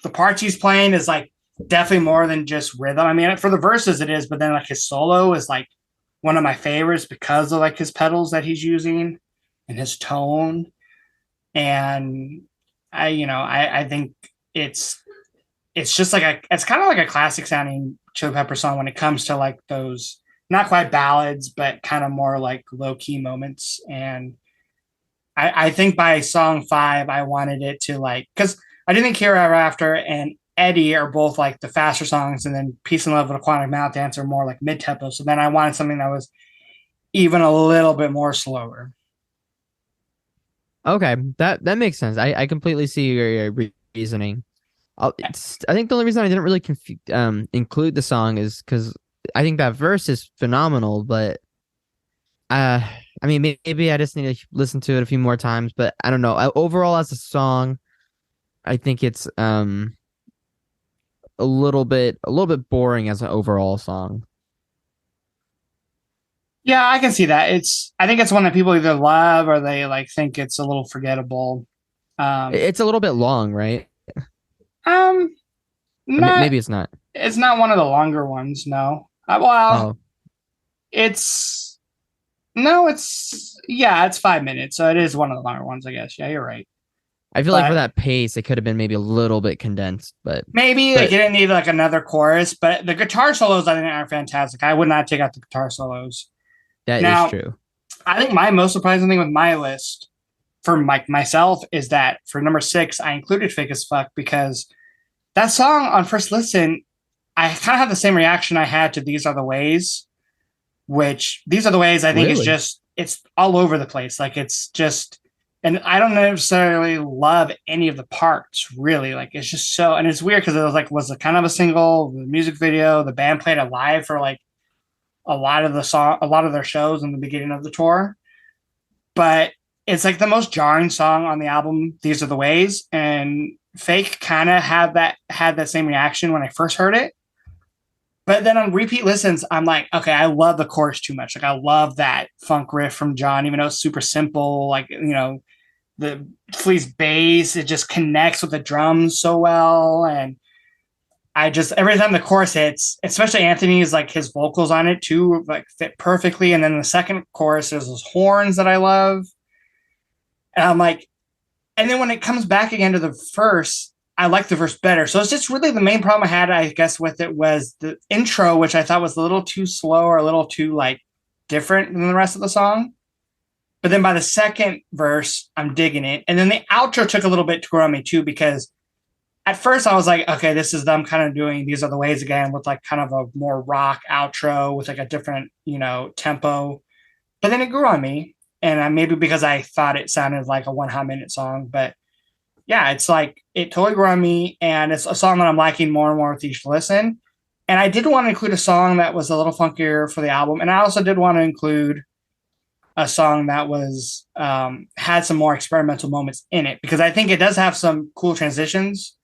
The parts he's playing is like definitely more than just rhythm. I mean, for the verses it is, but then like his solo is like one of my favorites because of like his pedals that he's using and his tone. And I think it's just like it's kind of like a classic sounding Chili Pepper song when it comes to like those not quite ballads, but kind of more like low key moments. And I think by song 5, I wanted it to like, because I do think Here Ever After and Eddie are both like the faster songs, and then Peace and Love and Aquatic Mouth Dance are more like mid tempo. So then I wanted something that was even a little bit more slower. Okay, that makes sense. I completely see your reasoning. I think the only reason I didn't really include the song is because I think that verse is phenomenal, but I mean maybe I just need to listen to it a few more times. But I don't know. Overall, as a song, I think it's a little bit boring as an overall song. Yeah, I can see that. I think it's one that people either love or they like think it's a little forgettable. Um, It's a little bit long, right? um, not Maybe it's not. it's not one of the longer ones. No. Well, Oh, it's no, it's yeah, it's 5 minutes, so it is one of the longer ones, I guess. Yeah, you're right. I feel like for But that pace, it could have been maybe a little bit condensed, but maybe like but you didn't need like another chorus. But the guitar solos I think are fantastic. I would not take out the guitar solos. that is Now, true. I think my most surprising thing with my list for myself is that for number 6, I included Fake as Fuck because that song on first listen, I kind of have the same reaction I had to These Are the Ways, which These Are the Ways I think is Really? just, it's all over the place. Like it's just, and I don't necessarily love any of the parts really. Like it's just so, and it's weird because it was a kind of a single, the music video, the band played it live for like a lot of their shows in the beginning of the tour. But it's like the most jarring song on the album, These Are the Ways. And Fake kind of had that same reaction when I first heard it. But then on repeat listens, I'm like, okay, I love the chorus too much. Like I love that funk riff from John, even though it's super simple. Like, the Flea's bass, it just connects with the drums so well. And I just every time the chorus hits, especially Anthony's like his vocals on it too, like fit perfectly. And then the second chorus, there's those horns that I love. And I'm like, and then when it comes back again to the first, I like the verse better. So it's just really the main problem I had, I guess, with it was the intro, which I thought was a little too slow or a little too like different than the rest of the song. But then by the second verse, I'm digging it. And then the outro took a little bit to grow on me too, because at first I was like, okay, this is them kind of doing These Are the Ways again with like kind of a more rock outro with like a different, tempo. But then it grew on me. And maybe because I thought it sounded like a 1 hot minute song, but yeah, it's like it totally grew on me, and it's a song that I'm liking more and more with each listen. And I did want to include a song that was a little funkier for the album, and I also did want to include a song that was had some more experimental moments in it, because I think it does have some cool transitions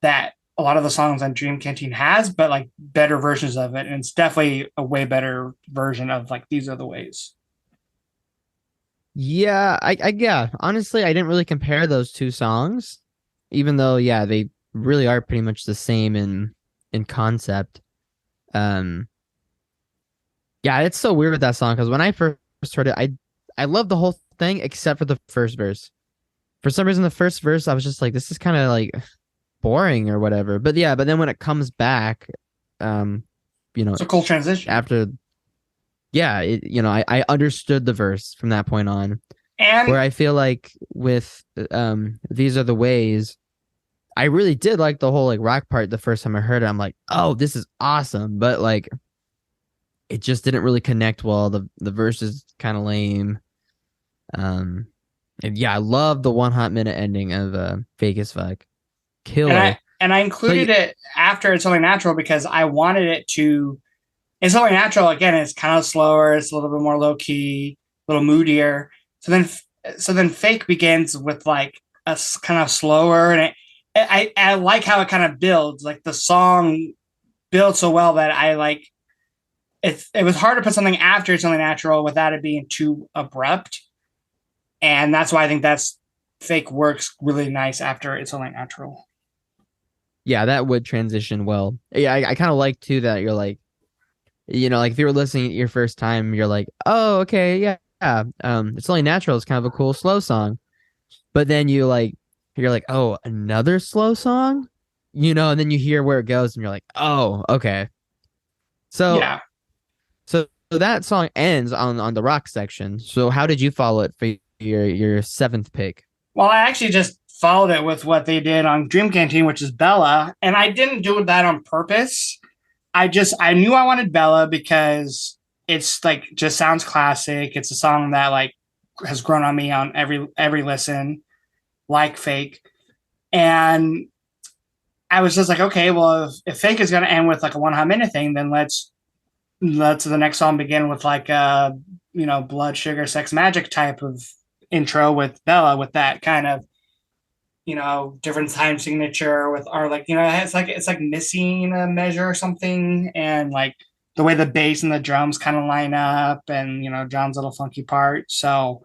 that a lot of the songs on Dream Canteen has, but like better versions of it, and it's definitely a way better version of like These Are the Ways. Yeah, yeah. Honestly, I didn't really compare those two songs, even though yeah, they really are pretty much the same in concept. Um, yeah, it's so weird with that song because when I first heard it, I loved the whole thing except for the first verse. For some reason, the first verse I was just like, this is kind of like boring or whatever. But yeah, but then when it comes back, um, It's a cool transition. after yeah, I understood the verse from that point on. And Where I feel like with These Are the Ways, I really did like the whole like rock part the first time I heard it. I'm like, oh, this is awesome. But like it just didn't really connect well. The verse is kind of lame. And yeah, I love the 1 hot minute ending of Fake as Fuck. Killer. And I included it after It's Only Natural because I wanted it to. It's Only Natural again. It's kind of slower. It's a little bit more low key, a little moodier. So then Fake begins with like a kind of slower, and I like how it kind of builds. Like the song builds so well that I like. It was hard to put something after It's Only Natural without it being too abrupt, and that's why I think that's Fake works really nice after It's Only Natural. Yeah, that would transition well. Yeah, I kind of like too that you're like, like if you were listening your first time, you're like, oh, okay, yeah. It's Only Natural. It's kind of a cool slow song, but then you're like, oh, another slow song, and then you hear where it goes, and you're like, oh, okay. So Yeah. So that song ends on the rock section. So how did you follow it for your seventh pick? Well, I actually just followed it with what they did on Dream Canteen, which is Bella, and I didn't do that on purpose. I knew I wanted Bella because it's like just sounds classic. It's a song that like has grown on me on every listen, like Fake. And I was just like, okay, well, if Fake is going to end with like a 1 hot minute thing, then let's the next song begin with like a blood sugar sex magic type of intro with Bella, with that kind of different time signature with our like it's like missing a measure or something, and like the way the bass and the drums kind of line up, and John's little funky part. So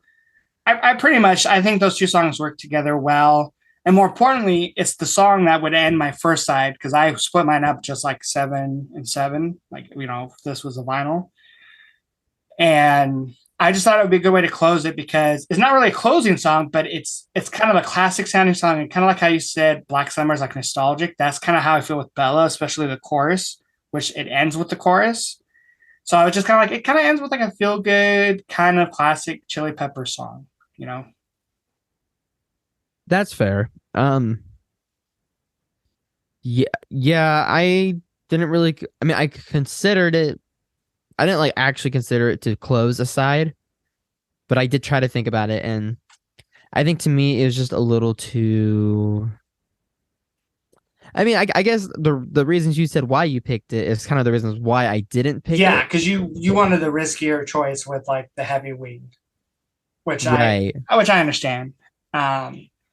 I pretty much I think those two songs work together well. And more importantly, it's the song that would end my first side, because I split mine up just like 7 and 7, like if this was a vinyl. And I just thought it would be a good way to close it, because it's not really a closing song, but it's kind of a classic sounding song, and kind of like how you said Black Summer is like nostalgic. That's kind of how I feel with Bella, especially the chorus, which it ends with the chorus. So I was just kind of like, it kind of ends with like a feel good kind of classic Chili Pepper song. That's fair. Yeah, I didn't really. I mean, I considered it. I didn't like actually consider it to close a side, but I did try to think about it, and I think to me it was just a little too. I mean, I guess the reasons you said why you picked it is kind of the reasons why I didn't pick it. Yeah, because you wanted the riskier choice with like the heavy weed, which I understand.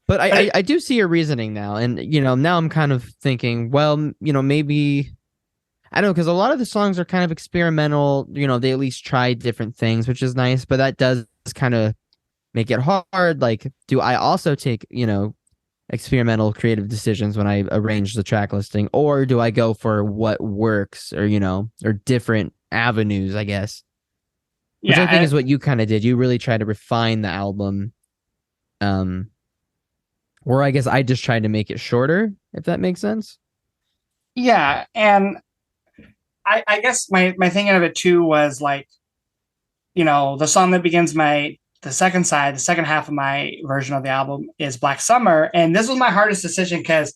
But I do see your reasoning now, and now I'm kind of thinking, well, maybe I don't know, because a lot of the songs are kind of experimental. They at least try different things, which is nice, but that does kind of make it hard. Like, do I also take experimental creative decisions when I arrange the track listing, or do I go for what works, or or different avenues, I guess? Which I think is what you kind of did. You really tried to refine the album. Or I guess I just tried to make it shorter if that makes sense. Yeah, and I guess my thinking of it too was like, the song that begins the second side, the second half of my version of the album is Black Summer, and this was my hardest decision because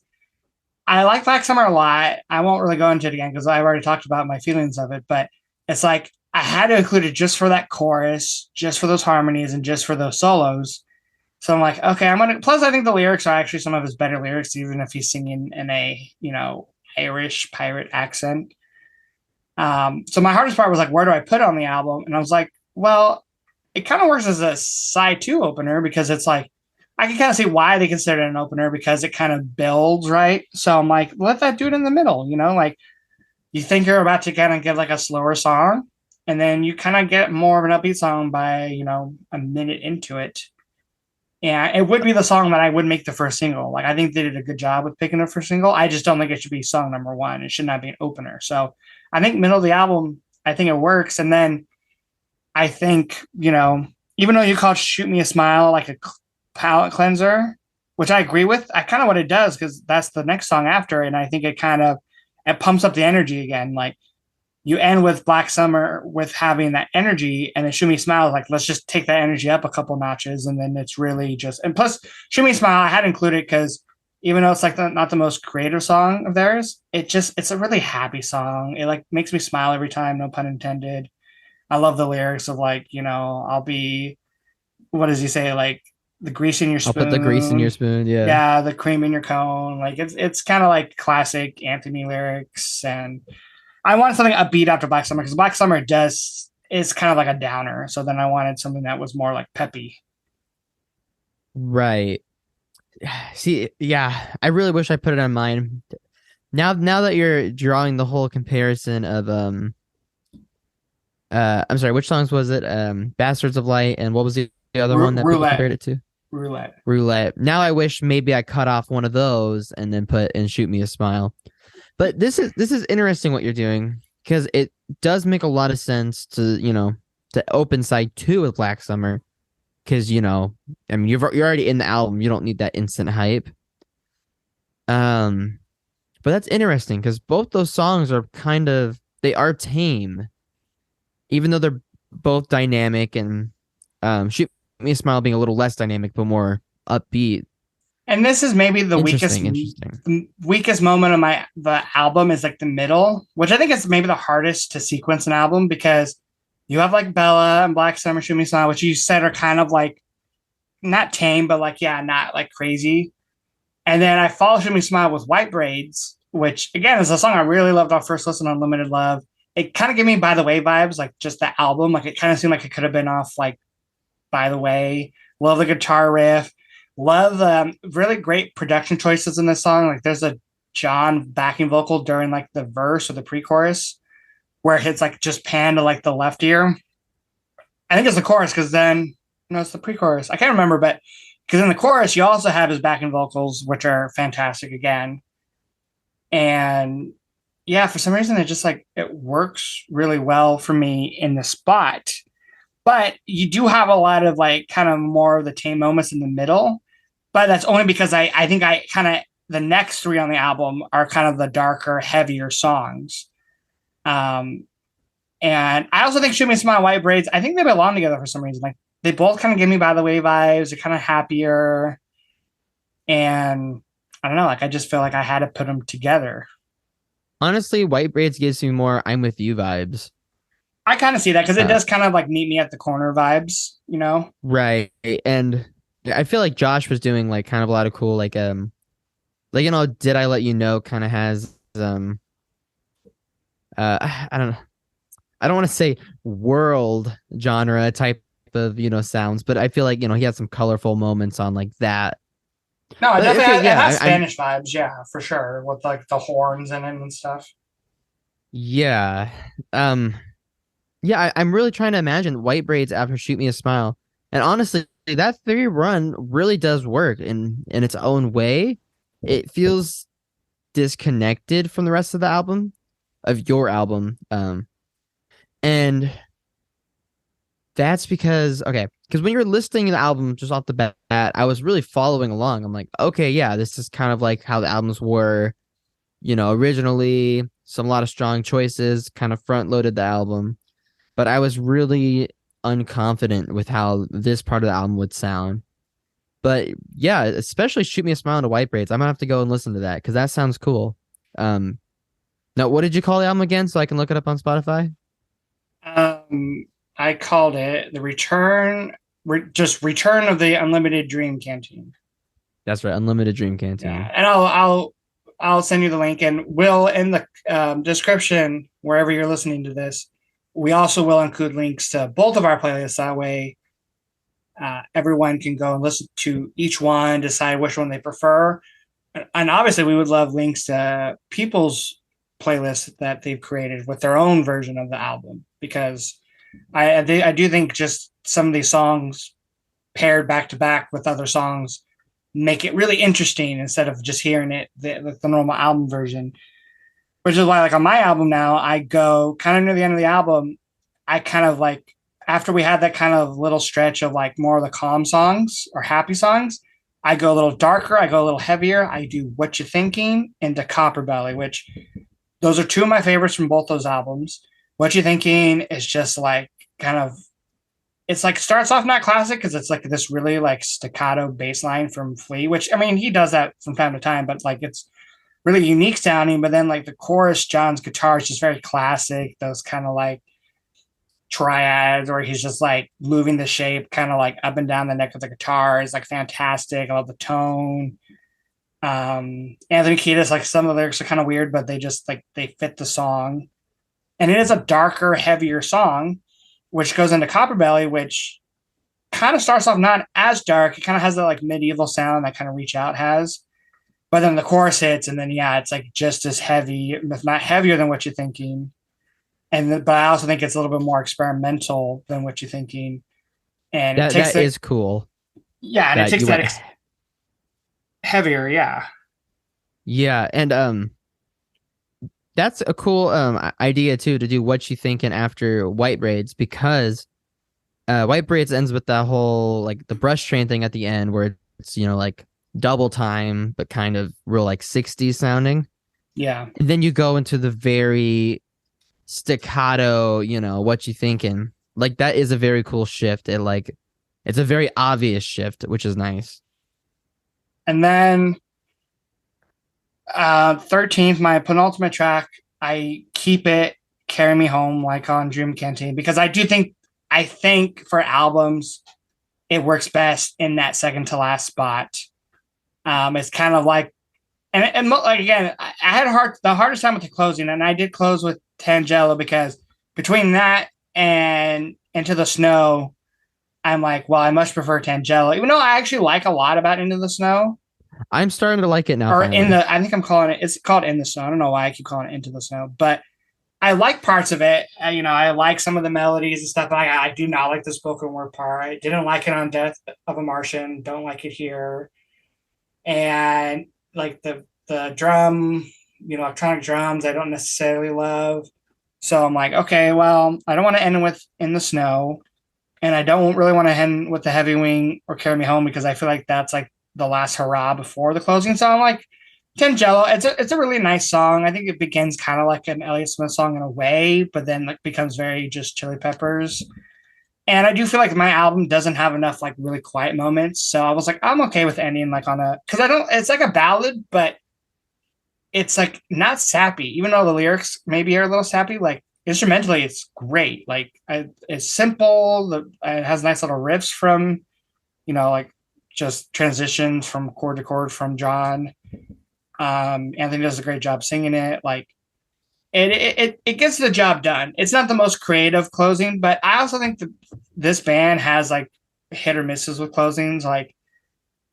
I like Black Summer a lot. I won't really go into it again because I've already talked about my feelings of it, but it's like I had to include it just for that chorus, just for those harmonies, and just for those solos. So I'm like, okay, I'm gonna. Plus, I think the lyrics are actually some of his better lyrics, even if he's singing in a Irish pirate accent. So my hardest part was like, where do I put it on the album? And I was like, well, it kind of works as a side two opener because it's like I can kind of see why they consider it an opener because it kind of builds, right? So I'm like, let that do it in the middle, like you think you're about to kind of get like a slower song, and then you kind of get more of an upbeat song by, a minute into it. And it would be the song that I would make the first single. Like I think they did a good job with picking the first single. I just don't think it should be song number one. It should not be an opener. So I think middle of the album, I think it works. And then I think, even though you call Shoot Me a Smile like a palate cleanser, which I agree with, I kind of what it does because that's the next song after. And I think it pumps up the energy again. Like you end with Black Summer with having that energy, and then Shoot Me a Smile, like, let's just take that energy up a couple notches. And then it's really just, and plus Shoot Me a Smile, I had included because even though it's like not the most creative song of theirs, it's a really happy song. It like makes me smile every time, no pun intended. I love the lyrics of like, I'll be, what does he say? Like the grease in your I'll spoon. put the grease in your spoon. Yeah. Yeah. The cream in your cone. Like it's kind of like classic Anthony lyrics. And I wanted something upbeat after Black Summer because Black Summer is kind of like a downer. So then I wanted something that was more like peppy. Right. See, yeah, I really wish I put it on mine. Now that you're drawing the whole comparison of I'm sorry, which songs was it? Bastards of Light, and what was the other one that people compared it to? Roulette. Now I wish maybe I cut off one of those and then put and Shoot Me a Smile. But this is interesting what you're doing because it does make a lot of sense to open side two with Black Summer because I mean you're already in the album, you don't need that instant hype. But that's interesting because both those songs are they are tame, even though they're both dynamic, and Shoot Me a Smile being a little less dynamic but more upbeat. And this is maybe the weakest moment of the album is like the middle, which I think is maybe the hardest to sequence an album because you have like Bella and Black Summer, Shoot Me a Smile, which you said are kind of like not tame, but like, yeah, not like crazy. And then I follow Shoot Me a Smile with White Braids, which again is a song I really loved off first listen on Limited Love. It kind of gave me By the Way vibes, like just the album. Like it kind of seemed like it could have been off like By the Way. Love the guitar riff. Love really great production choices in this song. Like there's a John backing vocal during like the verse or the pre-chorus where it hits like just pan to like the left ear. I think it's the chorus because then it's the pre-chorus. I can't remember, but because in the chorus you also have his backing vocals, which are fantastic again. And yeah, for some reason it works really well for me in the spot. But you do have a lot of like kind of more of the tame moments in the middle. But that's only because I think I kind of the next three on the album are kind of the darker, heavier songs. And I also think Shoot Me a Smile, White Braids, I think they belong together for some reason. Like they both kind of give me By the Way vibes. They're kind of happier. And I don't know, like I just feel like I had to put them together. Honestly, White Braids gives me more I'm With You vibes. I kind of see that because it does kind of like meet me at the corner vibes, Right. And I feel like Josh was doing like kind of a lot of cool like Did I Let You Know kind of has I don't know. I don't want to say world genre type of sounds, but I feel like he had some colorful moments on like that. No, it definitely has Spanish vibes, yeah, for sure, with like the horns in it and stuff. Yeah. Yeah, I'm really trying to imagine White Braids after Shoot Me a Smile. And honestly, that theory run really does work in its own way. It feels disconnected from the rest of the album, of your album. And that's because, okay, because when you were listing the album just off the bat, I was really following along. I'm like, okay, yeah, this is kind of like how the albums were, originally. A lot of strong choices, kind of front loaded the album, but I was really unconfident with how this part of the album would sound. But yeah, especially Shoot Me a Smile into White Braids. I'm gonna have to go and listen to that because that sounds cool. Um, Now, what did you call the album again so I can look it up on Spotify? Um, I called it the just Return of the Unlimited Dream Canteen. That's right, Unlimited Dream Canteen. Yeah, and I'll send you the link, and will in the description wherever you're listening to this. We also will include links to both of our playlists. That way, everyone can go and listen to each one, decide which one they prefer, and obviously, we would love links to people's playlists that they've created with their own version of the album because I do think just some of these songs paired back to back with other songs make it really interesting instead of just hearing it the normal album version. Which is why, like on my album now, I go kind of near the end of the album. I kind of like after we had that kind of little stretch of like more of the calm songs or happy songs, I go a little darker. I go a little heavier. I do What You Thinking into Copper Belly, which those are two of my favorites from both those albums. What You Thinking is just like kind of it's like starts off not classic because it's like this really like staccato bass line from Flea, which I mean he does that from time to time, but like it's really unique sounding. But then like the chorus, John's guitar is just very classic. Those kind of like triads where he's just like moving the shape kind of like up and down the neck of the guitar is like fantastic. I love the tone. Anthony Kiedis, like some of the lyrics are kind of weird, but they fit the song. And it is a darker, heavier song which goes into Copper Belly, which kind of starts off not as dark. It kind of has that like medieval sound that kind of Reach Out has. But then the chorus hits, and then yeah, it's like just as heavy, if not heavier than What You're Thinking. But I also think it's a little bit more experimental than What You're Thinking. And that is cool. Yeah, and it takes that heavier, yeah. Yeah, and that's a cool idea too to do What You Thinking after White Braids because White Braids ends with that whole like the brush train thing at the end where it's like double time but kind of real like 60s sounding. Yeah. And then you go into the very staccato, What You Thinking. Like that is a very cool shift. It's a very obvious shift, which is nice. And then 13th, my penultimate track, I keep it Carry Me Home like on Dream Canteen because I think for albums it works best in that second to last spot. It's kind of like and like again, I had the hardest time with the closing, and I did close with Tangelo because between that and Into the Snow, I'm like, well, I much prefer Tangelo, even though I actually like a lot about Into the Snow. I'm starting to like it now. Or I think I'm calling it. It's called In the Snow. I don't know why I keep calling it Into the Snow, but I like parts of it. I like some of the melodies and stuff. But I do not like the spoken word part. I didn't like it on Death of a Martian. Don't like it here. And like the drum, electronic drums, I don't necessarily love. So I'm like, okay, well, I don't want to end with In the Snow, and I don't really want to end with the Heavy Wing or Carry Me Home because I feel like that's like the last hurrah before the closing song. Like Tangelo, it's a really nice song. I think it begins kind of like an Elliott Smith song in a way, but then like becomes very just Chili Peppers. And I do feel like my album doesn't have enough like really quiet moments. So I was like, I'm okay with ending like on because it's like a ballad, but it's like not sappy, even though the lyrics maybe are a little sappy. Like instrumentally, it's great. Like it's simple. It has nice little riffs from, like just transitions from chord to chord from John. Anthony does a great job singing it. Like it gets the job done. It's not the most creative closing, but I also think that this band has like hit or misses with closings. Like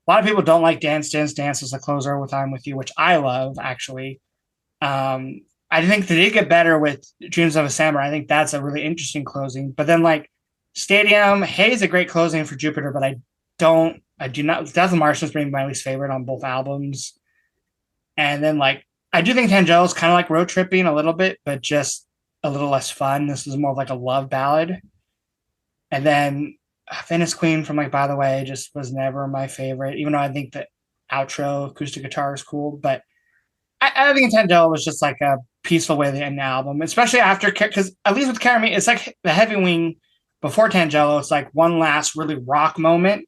a lot of people don't like Dance Dance Dance as a closer with I'm With You, which I love actually. I think they did get better with Dreams of a Samurai. I think that's a really interesting closing. But then like Stadium, Hey is a great closing for Jupiter, but I do not. Death of the Martians being my least favorite on both albums. And then like I do think Tangelo is kind of like road tripping a little bit, but just a little less fun. This is more of like a love ballad. And then Venice Queen from like By the Way just was never my favorite, even though I think the outro acoustic guitar is cool. But I think Tangelo was just like a peaceful way to end the album, especially after, because at least with Carry Me, it's like the Heavy Wing before Tangelo. It's like one last really rock moment,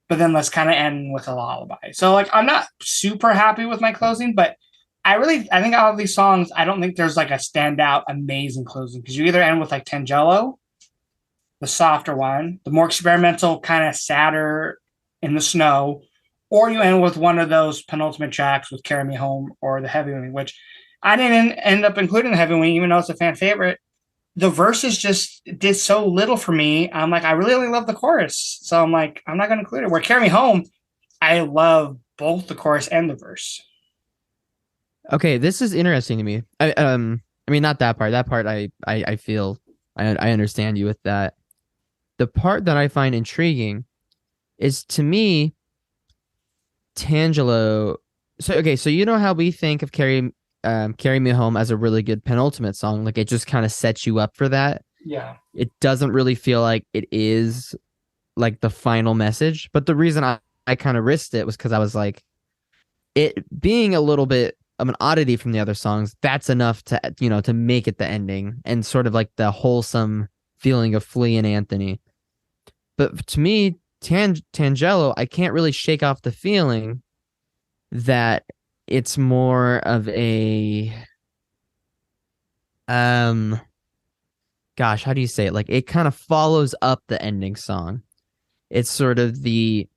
but then let's kind of end with a lullaby. So like I'm not super happy with my closing, but I think out of these songs, I don't think there's like a standout amazing closing, because you either end with like Tangelo, the softer one, the more experimental, kind of sadder in the snow, or you end with one of those penultimate tracks with Carry Me Home or the Heavy Wing, which I didn't end up including the Heavy Wing, even though it's a fan favorite. The verses just did so little for me. I'm like, I really, really love the chorus. So I'm like, I'm not going to include it. Where Carry Me Home, I love both the chorus and the verse. Okay, this is interesting to me. I mean, not that part. That part, I feel, I understand you with that. The part that I find intriguing is, to me, Tangelo. So okay, so you know how we think of Carry Me Home as a really good penultimate song, like it just kind of sets you up for that. Yeah. It doesn't really feel like it is like the final message. But the reason I kind of risked it was because I was like, it being a little bit of an oddity from the other songs, that's enough to, to make it the ending and sort of like the wholesome feeling of Flea and Anthony. But to me, Tangelo, I can't really shake off the feeling that it's more of a gosh, how do you say it? Like it kind of follows up the ending song. It's sort of the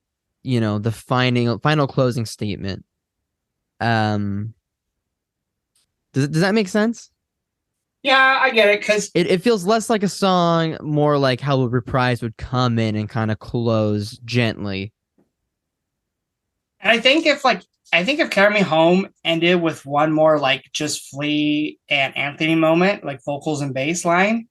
the final closing statement. Does that make sense? Yeah, I get it, because It feels less like a song, more like how a reprise would come in and kind of close gently. and I think if Carry Me Home ended with one more like just Flea and Anthony moment, like vocals and bass line,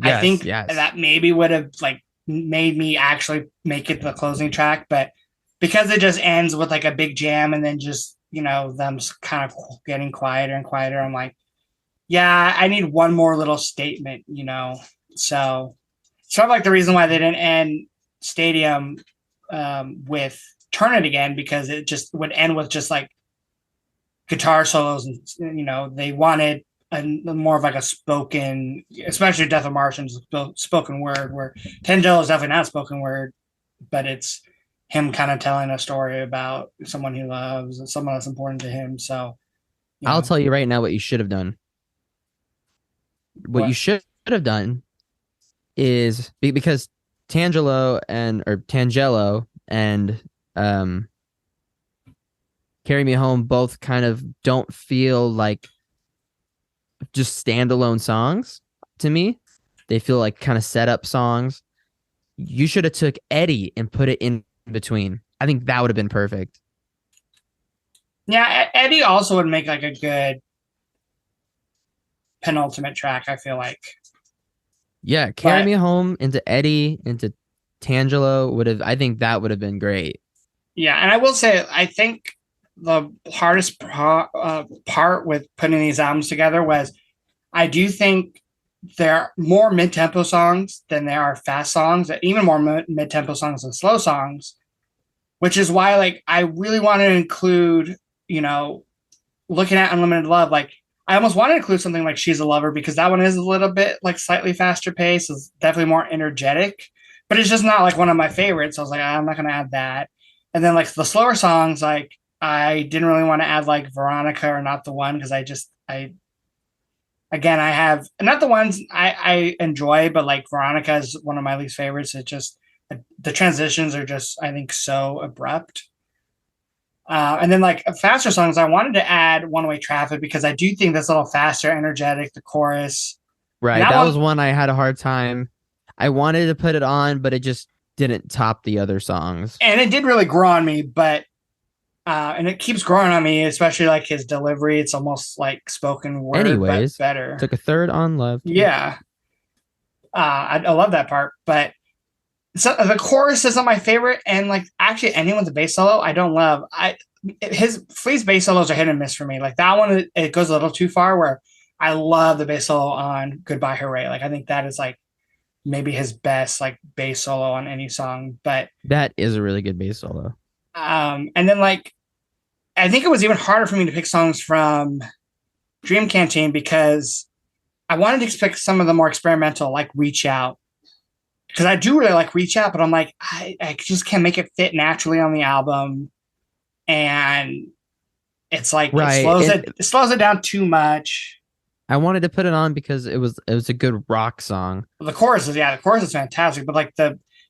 I Yes, think yes. that maybe would have like made me actually make it the closing track. But because it just ends with like a big jam and then just, them kind of getting quieter and quieter, I'm like, yeah, I need one more little statement. So it's sort of like the reason why they didn't end Stadium with Turn It Again, because it just would end with just like guitar solos, and they wanted more of like a spoken, especially Death of Martians, spoken word, where Tangelo is definitely not spoken word, but it's him kind of telling a story about someone he loves, someone that's important to him. So, I'll tell you right now what you should have done. What you what? should have done is because Tangelo and um Carry Me Home both kind of don't feel like just standalone songs to me. They feel like kind of setup songs. You should have took Eddie and put it in between. I think that would have been perfect. Yeah, Eddie also would make like a good penultimate track, I feel like. Yeah, Carry But Me Home into Eddie into Tangelo would have. I think that would have been great. yeah, and I will say, I think the hardest part with putting these albums together was, I do think there are more mid-tempo songs than there are fast songs, even more mid-tempo songs than slow songs, which is why like I really want to include, you know, looking at Unlimited Love, like I almost want to include something like She's a Lover, because that one is a little bit like slightly faster pace, is definitely more energetic, but it's just not like one of my favorites. So I was like, I'm not going to add that. And then like the slower songs, like I didn't really want to add like Veronica or Not the One, because I have not the ones I enjoy, but like Veronica is one of my least favorites. It just, the transitions are just, I think, so abrupt. And then like faster songs, I wanted to add One Way Traffic, because I do think that's a little faster, energetic, the chorus. And Right, that that was one, one I had a hard time. I wanted to put it on, but it just didn't top the other songs. and it did really grow on me, but and it keeps growing on me, especially like his delivery. It's almost like spoken word, but Anyways, better. took a third on Love. Yeah. I love that part, but so the chorus isn't my favorite, and like actually ending with the bass solo, I don't love. His Flea's bass solos are hit and miss for me. Like that one, it goes a little too far. Where I love the bass solo on Goodbye Hooray. Like I think that is like maybe his best like bass solo on any song. But That is a really good bass solo. and then like I think it was even harder for me to pick songs from Dream Canteen because I wanted to pick some of the more experimental, like Reach Out, because I do really like Reach Out, but I'm like, I just can't make it fit naturally on the album. And it's like Right. it slows it down too much. I wanted to put it on because it was a good rock song. The chorus is the chorus is fantastic, but like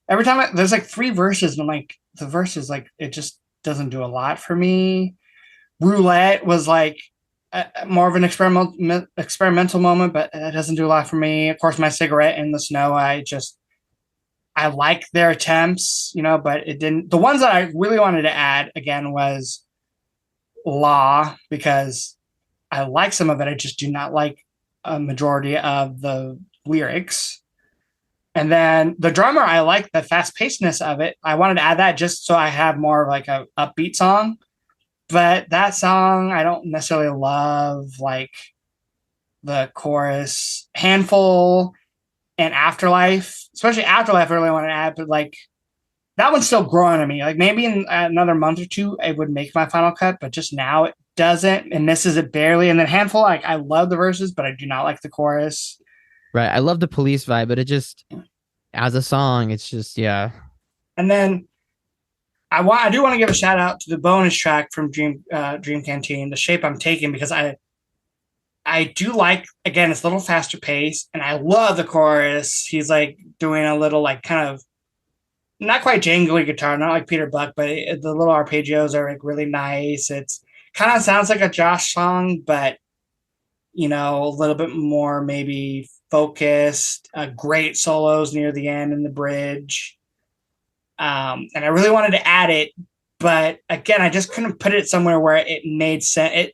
every time there's like three verses, and I'm like the verses like it just doesn't do a lot for me. Roulette was like more of an experimental moment, but that doesn't do a lot for me. Of course, My Cigarette in the Snow, I like their attempts, but it didn't. The ones that I really wanted to add again was Law, because I like some of it. I just do not like a majority of the lyrics. And then the drummer, I like the fast pacedness of it. I wanted to add that just so I have more of like a upbeat song. But that song, I don't necessarily love like the chorus. Handful and Afterlife, especially Afterlife, I really want to add, but like that one's still growing on me. Like maybe in another month or two, it would make my final cut, but just now it doesn't and misses it barely. And then Handful, like I love the verses, but I do not like the chorus. Right. I love the Police vibe, but it just as a song, it's just yeah. And then I do want to give a shout out to the bonus track from Dream Canteen, The Shape I'm Taking, because I do like, again, it's a little faster pace, and I love the chorus. He's like doing a little like kind of not quite jangly guitar, not like Peter Buck, but the little arpeggios are like really nice. It's kind of sounds like a Josh song, but a little bit more maybe focused. Great solos near the end in the bridge. And I really wanted to add it, but again, I just couldn't put it somewhere where it made sense.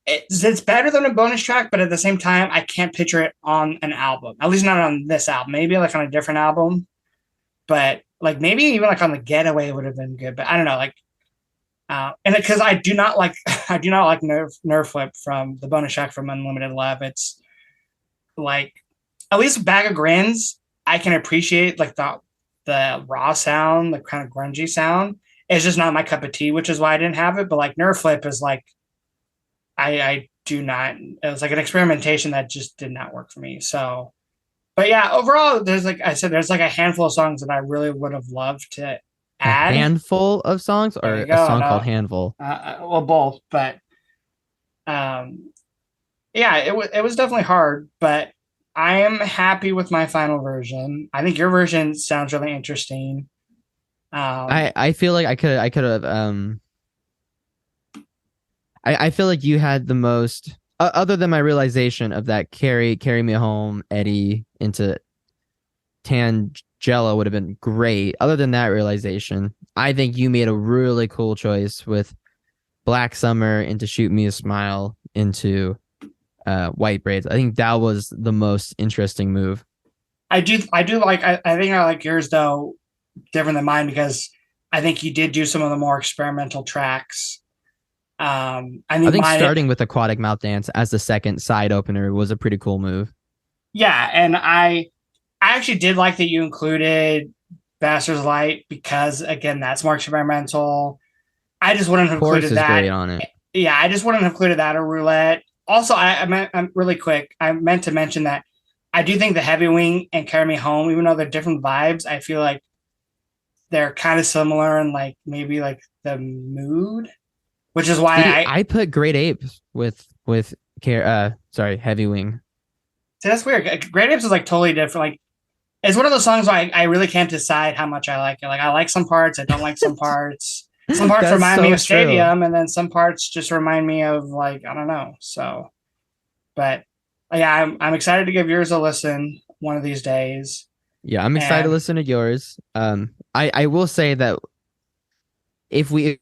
It's better than a bonus track, but at the same time, I can't picture it on an album. At least not on this album. Maybe like on a different album, but like maybe even like on the Getaway would have been good. But I don't know, like, and because I do not like Nerve Flip from the bonus track from Unlimited Love. It's like at least Bag of Grins, I can appreciate like the raw sound, the kind of grungy sound. It's just not my cup of tea, which is why I didn't have it. But like Nerve Flip is like, I do not. It was like an experimentation that just did not work for me. So, but yeah, overall, there's like I said, there's like a handful of songs that I really would have loved to add. A handful of songs, or a song called Handful? Well, both, but yeah, it was definitely hard, but I am happy with my final version. I think your version sounds really interesting. I feel like I could have I feel like you had the most other than my realization of that carry me home Eddie into Tangela would have been great. Other than that realization, I think you made a really cool choice with Black Summer into Shoot Me a Smile into White Braids. I think that was the most interesting move. I do like I think I like yours though different than mine because I think you did do some of the more experimental tracks. I think starting with Aquatic Mouth Dance as the second side opener was a pretty cool move. Yeah, and I actually did like that you included Bastard's Light because again that's more experimental. I just wouldn't have included that. Great on it. Yeah, I just wouldn't have included that or Roulette. Also, I'm really quick. I meant to mention that I do think the Heavy Wing and Carry Me Home, even though they're different vibes, I feel like they're kind of similar in like maybe like the mood, which is why I put Great Apes with Heavy Wing. See, that's weird. Great Apes is like totally different. Like it's one of those songs where I really can't decide how much I like it. Like I like some parts, I don't like some parts. Some parts remind me of Stadium, and then some parts just remind me of like I don't know. So, but yeah, I'm excited to give yours a listen one of these days. Yeah, I'm excited to listen to yours. I will say that if we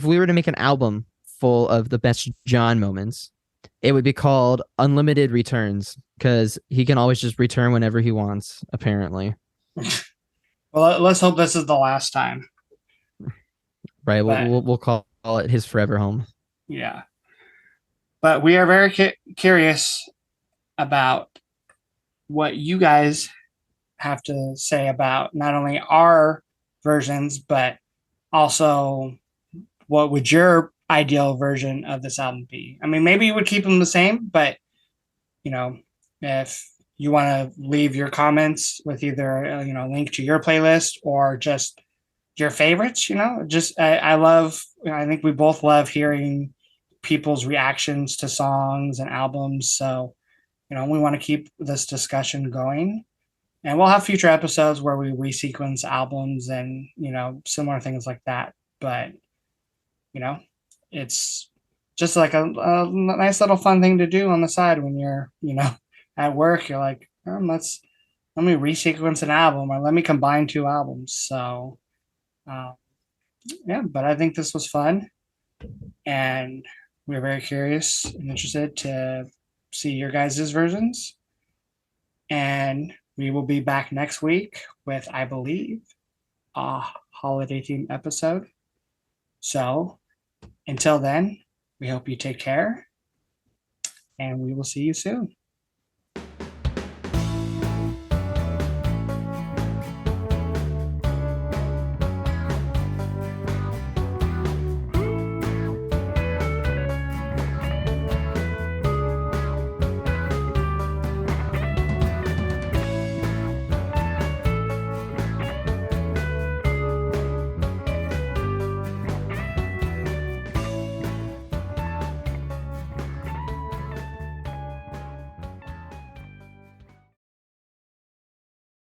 were to make an album full of the best John moments, it would be called Unlimited Returns because he can always just return whenever he wants. Apparently. Well, let's hope this is the last time. Right, we'll call it his forever home. Yeah, but we are very curious about what you guys have to say about not only our versions, but also what would your ideal version of this album be? I mean, maybe you would keep them the same, but you know, if you want to leave your comments with either a link to your playlist or just your favorites, just I love. I think we both love hearing people's reactions to songs and albums. So we want to keep this discussion going. And we'll have future episodes where we resequence albums and, similar things like that. But, you know, it's just like a nice little fun thing to do on the side when you're, at work. You're like, let me resequence an album or let me combine two albums. So, uh, yeah, but I think this was fun. And we're very curious and interested to see your guys' versions. And we will be back next week with, I believe, a holiday themed episode. So until then, we hope you take care and we will see you soon.